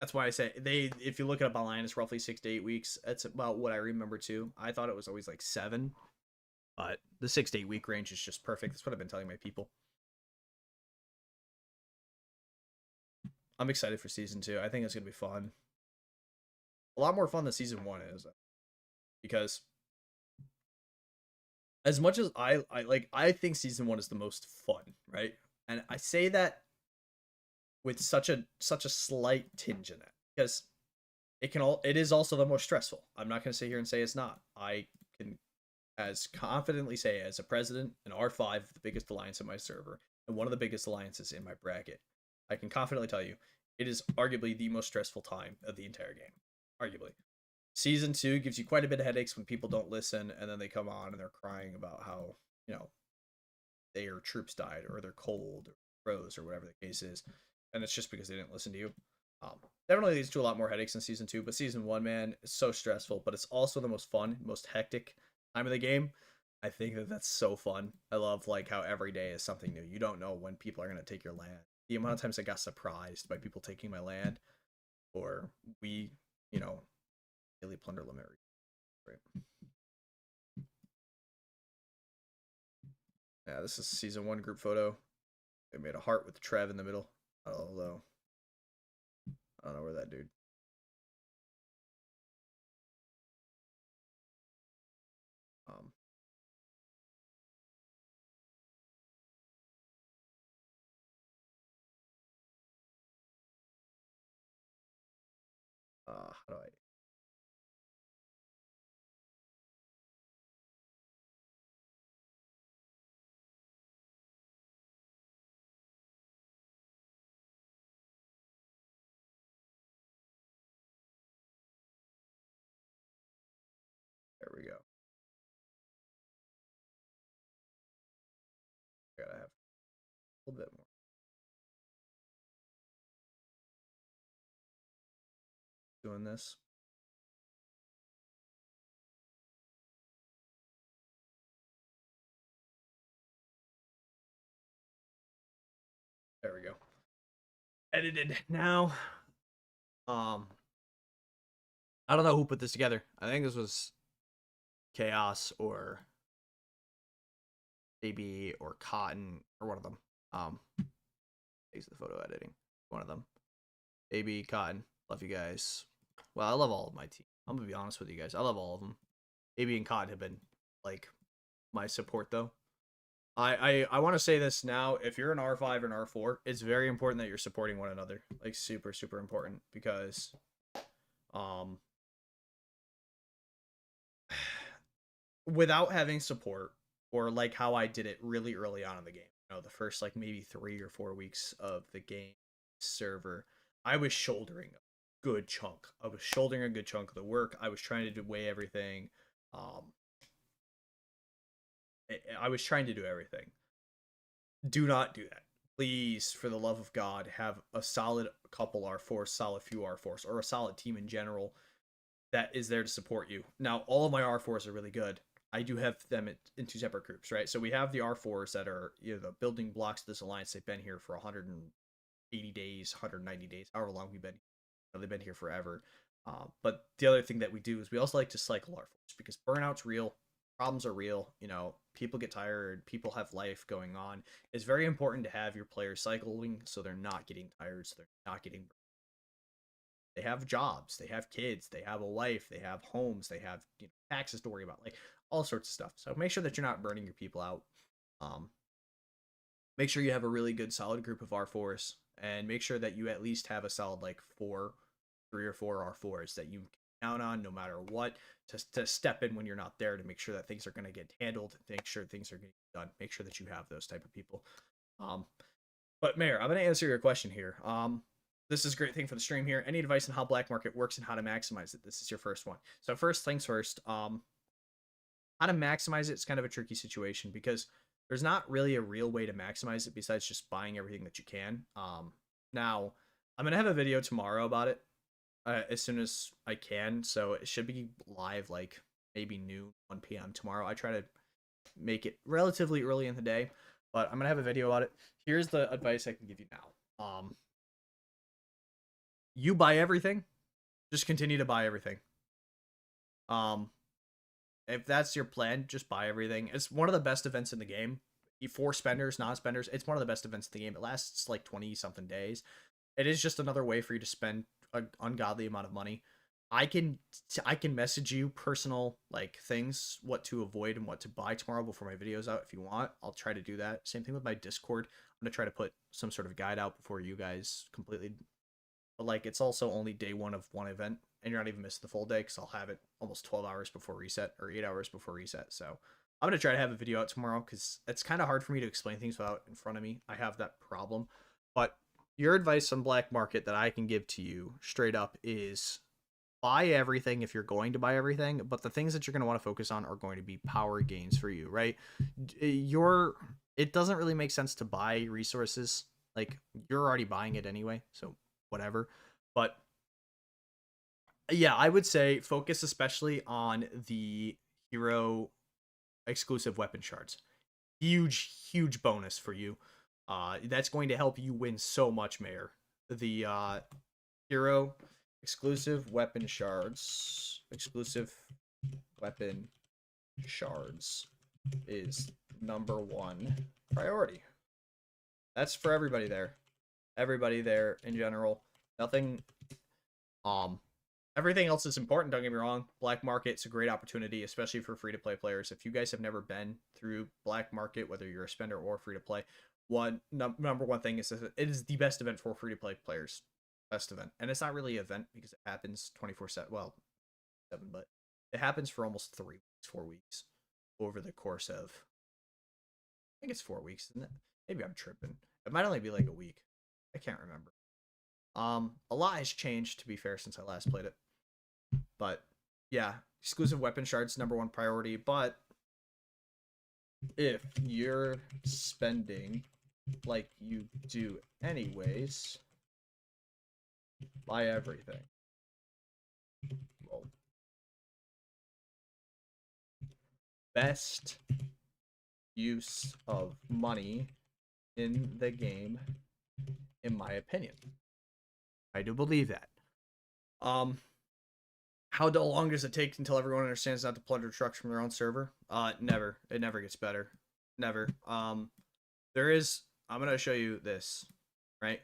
that's why I say they. If you look it up online, it's roughly 6 to 8 weeks. That's about what I remember too. I thought it was always like 7, but the 6 to 8 week range is just perfect. That's what I've been telling my people. I'm excited for season 2. I think it's gonna be fun. A lot more fun than season 1 is, because as much as I think season 1 is the most fun, right? And I say that with such a slight tinge in it because it is also the most stressful. I'm not going to sit here and say it's not. I can as confidently say as a president in R5, the biggest alliance in my server and one of the biggest alliances in my bracket, I can confidently tell you it is arguably the most stressful time of the entire game. Arguably. Season 2 gives you quite a bit of headaches when people don't listen and then they come on and they're crying about how, you know, their troops died or they're cold or froze or whatever the case is. And it's just because they didn't listen to you. Definitely leads to a lot more headaches in season 2, but season 1, man, is so stressful, but it's also the most fun, most hectic time of the game. I think that that's so fun. I love like how every day is something new. You don't know when people are going to take your land. The amount of times I got surprised by people taking my land, or we, you know, daily plunder limit. Right. Yeah, this is season 1 group photo. They made a heart with Trev in the middle. Although I don't know where that dude. Um, how do I? There we go. Gotta have a little bit more. Doing this. There we go. Edited now. Um, I don't know who put this together. I think this was Chaos or AB or Cotton or one of them. Thanks the photo editing. One of them. AB Cotton. Love you guys. Well, I love all of my team. I'm gonna be honest with you guys. I love all of them. AB and Cotton have been like my support though. I want to say this now. If you're an R5 and R4, it's very important that you're supporting one another. Like super super important because um without having support or like how I did it really early on in the game, the first like maybe 3 or 4 weeks of the game server, I was shouldering a good chunk. I was shouldering a good chunk of the work. I was trying to do weigh everything. Um, I was trying to do everything. Do not do that. Please, for the love of God, have a solid couple R4s, solid few R4s, or a solid team in general that is there to support you. Now, all of my R4s are really good. I do have them in two separate groups, right? So we have the R4s that are the building blocks of this alliance. They've been here for 180 days, 190 days, however long we've been. They've been here forever. But the other thing that we do is we also like to cycle our force because burnout's real, problems are real. People get tired, people have life going on. It's very important to have your players cycling so they're not getting tired, so they're not getting. They have jobs, they have kids, they have a life, they have homes, they have taxes to worry about, like all sorts of stuff. So make sure that you're not burning your people out. Um, Make sure you have a really good solid group of R4s, and make sure that you at least have a solid like 3 or 4 R4s that you can count on no matter what to step in when you're not there, to make sure that things are going to get handled, make sure things are getting done, make sure that you have those type of people. um but Mayor, I'm going to answer your question here. This is a great thing for the stream here. Any advice on how black market works and how to maximize it? This is your first one. So first things first, how to maximize it is kind of a tricky situation because there's not really a real way to maximize it besides just buying everything that you can. Now, I'm going to have a video tomorrow about it as soon as I can. So it should be live like maybe noon, 1 p.m. tomorrow. I try to make it relatively early in the day, but I'm going to have a video about it. Here's the advice I can give you now. You buy everything. Just continue to buy everything. If that's your plan, just buy everything. It's one of the best events in the game. For spenders, non-spenders, it's one of the best events in the game. It lasts like 20-something days. It is just another way for you to spend an ungodly amount of money. I can message you personal like things, what to avoid and what to buy tomorrow before my video's out if you want. I'll try to do that. Same thing with my Discord. I'm gonna try to put some sort of guide out before you guys completely. But like, it's also only day one of one event, and you're not even missing the full day because I'll have it almost 12 hours before reset or 8 hours before reset. So I'm gonna try to have a video out tomorrow because it's kind of hard for me to explain things without in front of me. I have that problem. But your advice on black market that I can give to you straight up is buy everything if you're going to buy everything, but the things that you're going to want to focus on are going to be power gains for you, right? It doesn't really make sense to buy resources. Like, you're already buying it anyway, so whatever. But yeah, I would say focus especially on the hero exclusive weapon shards. Huge bonus for you. That's going to help you win so much, Mayor. The hero exclusive weapon shards is #1 priority. That's for everybody there. Everybody there in general. Nothing everything else is important, don't get me wrong. Black market's a great opportunity, especially for free-to-play players. If you guys have never been through black market, whether you're a spender or free-to-play, number one thing is that it is the best event for free-to-play players. Best event. And it's not really an event because it happens 24/7, well, 7, but it happens for almost 3 weeks, 4 weeks over the course of, I think it's 4 weeks, isn't it? Maybe I'm tripping. It might only be like a week. I can't remember. A lot has changed, to be fair, since I last played it. But yeah, exclusive weapon shards #1 priority. But if you're spending like you do anyways, buy everything. Well, best use of money in the game, in my opinion. I do believe that. How long does it take until everyone understands not to plunder trucks from their own server? Never. It never gets better. Never. I'm gonna show you this, right?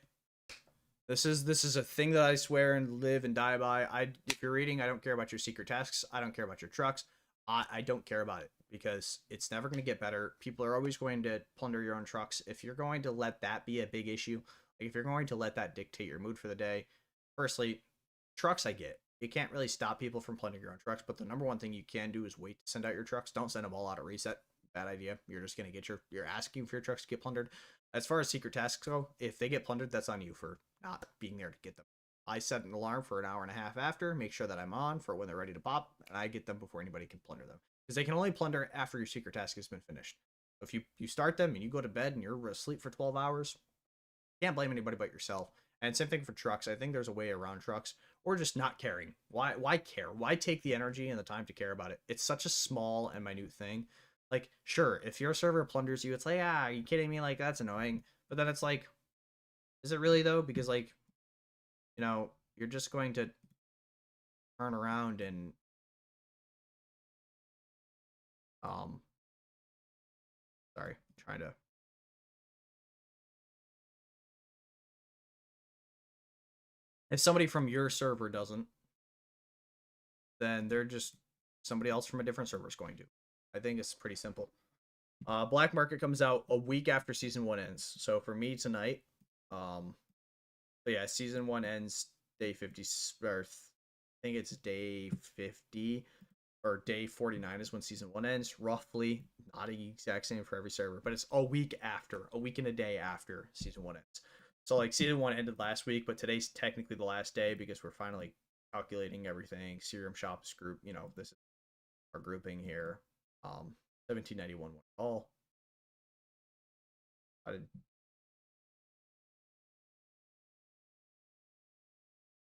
This is a thing that I swear and live and die by. If you're reading, I don't care about your secret tasks. I don't care about your trucks. I don't care about it because it's never going to get better. People are always going to plunder your own trucks. If you're going to let that be a big issue, like if you're going to let that dictate your mood for the day, firstly, trucks I get. You can't really stop people from plundering your own trucks, but the #1 thing you can do is wait to send out your trucks. Don't send them all out at reset. Bad idea. You're just going to get you're asking for your trucks to get plundered. As far as secret tasks go, if they get plundered, that's on you for not being there to get them. I set an alarm for an hour and a half after, make sure that I'm on for when they're ready to pop, and I get them before anybody can plunder them. Because they can only plunder after your secret task has been finished. If you start them and you go to bed and you're asleep for 12 hours, you can't blame anybody but yourself. And same thing for trucks. I think there's a way around trucks, or just not caring. Why care? Why take the energy and the time to care about it? It's such a small and minute thing. Like, sure, if your server plunders you, it's like, are you kidding me? Like, that's annoying. But then it's like, is it really though? Because like, you're just going to turn around and sorry, trying to. If somebody from your server doesn't, then they're just somebody else from a different server is going to. I think it's pretty simple. Black Market comes out a week after season 1 ends. So for me tonight, but yeah, season 1 ends day 50, or I think it's day 50 or day 49 is when season 1 ends, roughly. Not the exact same for every server, but it's a week and a day after season 1 ends. So like season 1 ended last week, but today's technically the last day because we're finally calculating everything. Serum Shops group, this is our grouping here. 1791 all.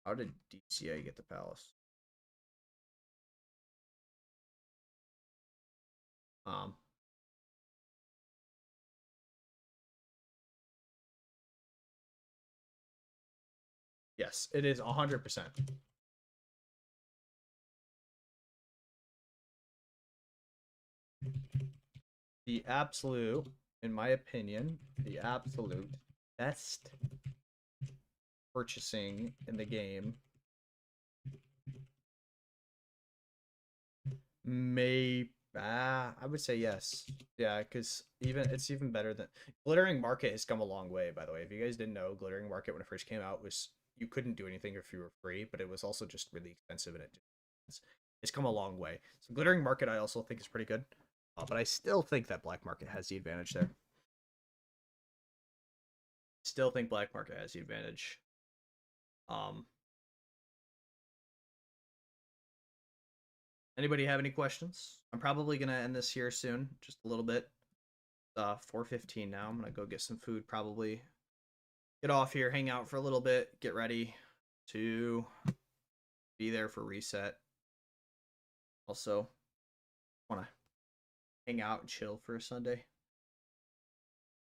How did DCA get the palace? Yes, it is 100%. The absolute, in my opinion, the absolute best purchasing in the game I would say yes. Yeah, because it's even better than Glittering Market has come a long way, by the way. If you guys didn't know, Glittering Market when it first came out was you couldn't do anything if you were free, but it was also just really expensive and it's come a long way. So Glittering Market I also think is pretty good. But I still think that Black Market has the advantage there. Still think Black Market has the advantage. Anybody have any questions? I'm probably gonna end this here soon, just a little bit. 4:15 now. I'm gonna go get some food, probably get off here, hang out for a little bit, get ready to be there for reset. Also, want to hang out and chill for a Sunday.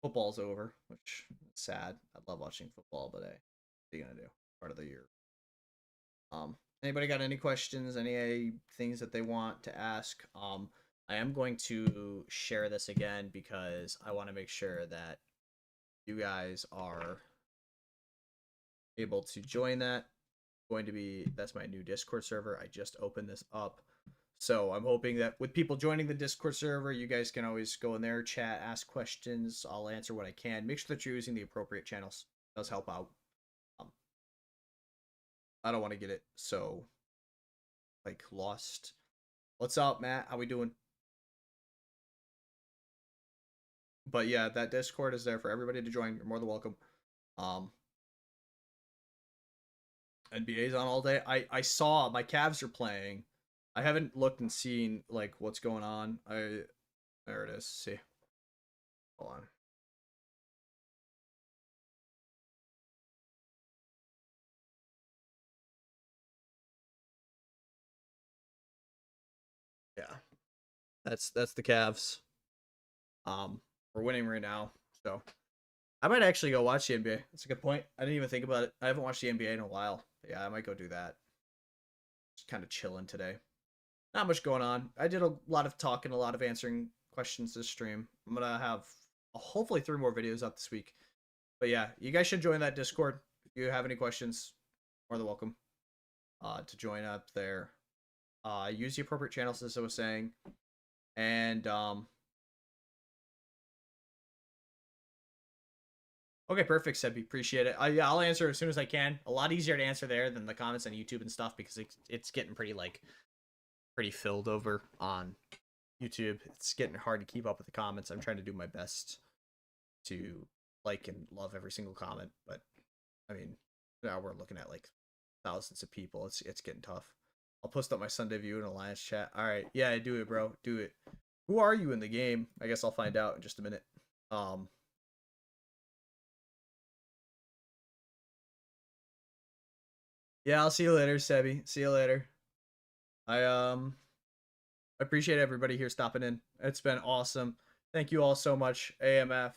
Football's over, which is sad. I love watching football, but hey, what are you gonna do? Part of the year. Anybody got any questions? Any things that they want to ask? I am going to share this again because I want to make sure that you guys are able to join that. That's my new Discord server. I just opened this up. So I'm hoping that with people joining the Discord server, you guys can always go in there, chat, ask questions. I'll answer what I can. Make sure that you're using the appropriate channels. It does help out. I don't want to get it so like lost. What's up, Matt? How we doing? But yeah, that Discord is there for everybody to join. You're more than welcome. NBA's on all day. I saw my Cavs are playing. I haven't looked and seen like what's going on. There it is. See. Hold on. Yeah. That's the Cavs. We're winning right now. So I might actually go watch the NBA. That's a good point. I didn't even think about it. I haven't watched the NBA in a while. But yeah, I might go do that. Just kind of chilling today. Not much going on. I did a lot of talking, a lot of answering questions this stream. I'm gonna have hopefully 3 more videos up this week. But yeah, you guys should join that Discord. If you have any questions, more than welcome to join up there. Use the appropriate channels, as I was saying. And okay, perfect, Sebi. Appreciate it. Yeah, I'll answer as soon as I can. A lot easier to answer there than the comments on YouTube and stuff because it's getting pretty filled over on YouTube. It's getting hard to keep up with the comments. I'm trying to do my best to like and love every single comment, but I mean, now we're looking at like thousands of people. It's getting tough. I'll post up my Sunday view in Alliance chat. All right, yeah, do it, bro. Do it. Who are you in the game? I guess I'll find out in just a minute. Yeah, I'll see you later, Sebi. See you later. I appreciate everybody here stopping in. It's been awesome. Thank you all so much, AMF.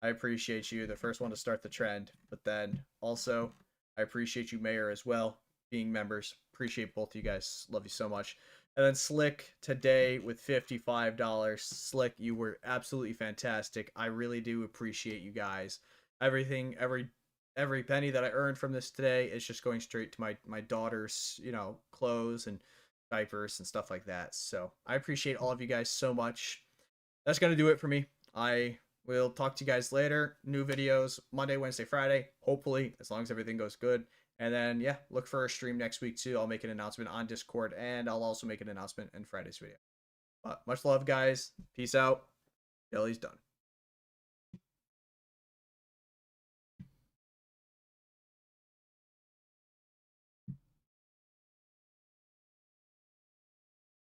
I appreciate you, the first one to start the trend, but then also I appreciate you, Mayor, as well, being members. Appreciate both of you guys. Love you so much. And then Slick today with $55. Slick, you were absolutely fantastic. I really do appreciate you guys. Everything, every penny that I earned from this today is just going straight to my daughter's, clothes and diapers and stuff like that. So I appreciate all of you guys so much. That's gonna do it for me. I will talk to you guys later. New videos Monday, Wednesday, Friday. Hopefully, as long as everything goes good. And then yeah, look for a stream next week too. I'll make an announcement on Discord, and I'll also make an announcement in Friday's video. But much love, guys. Peace out. Jelly's done.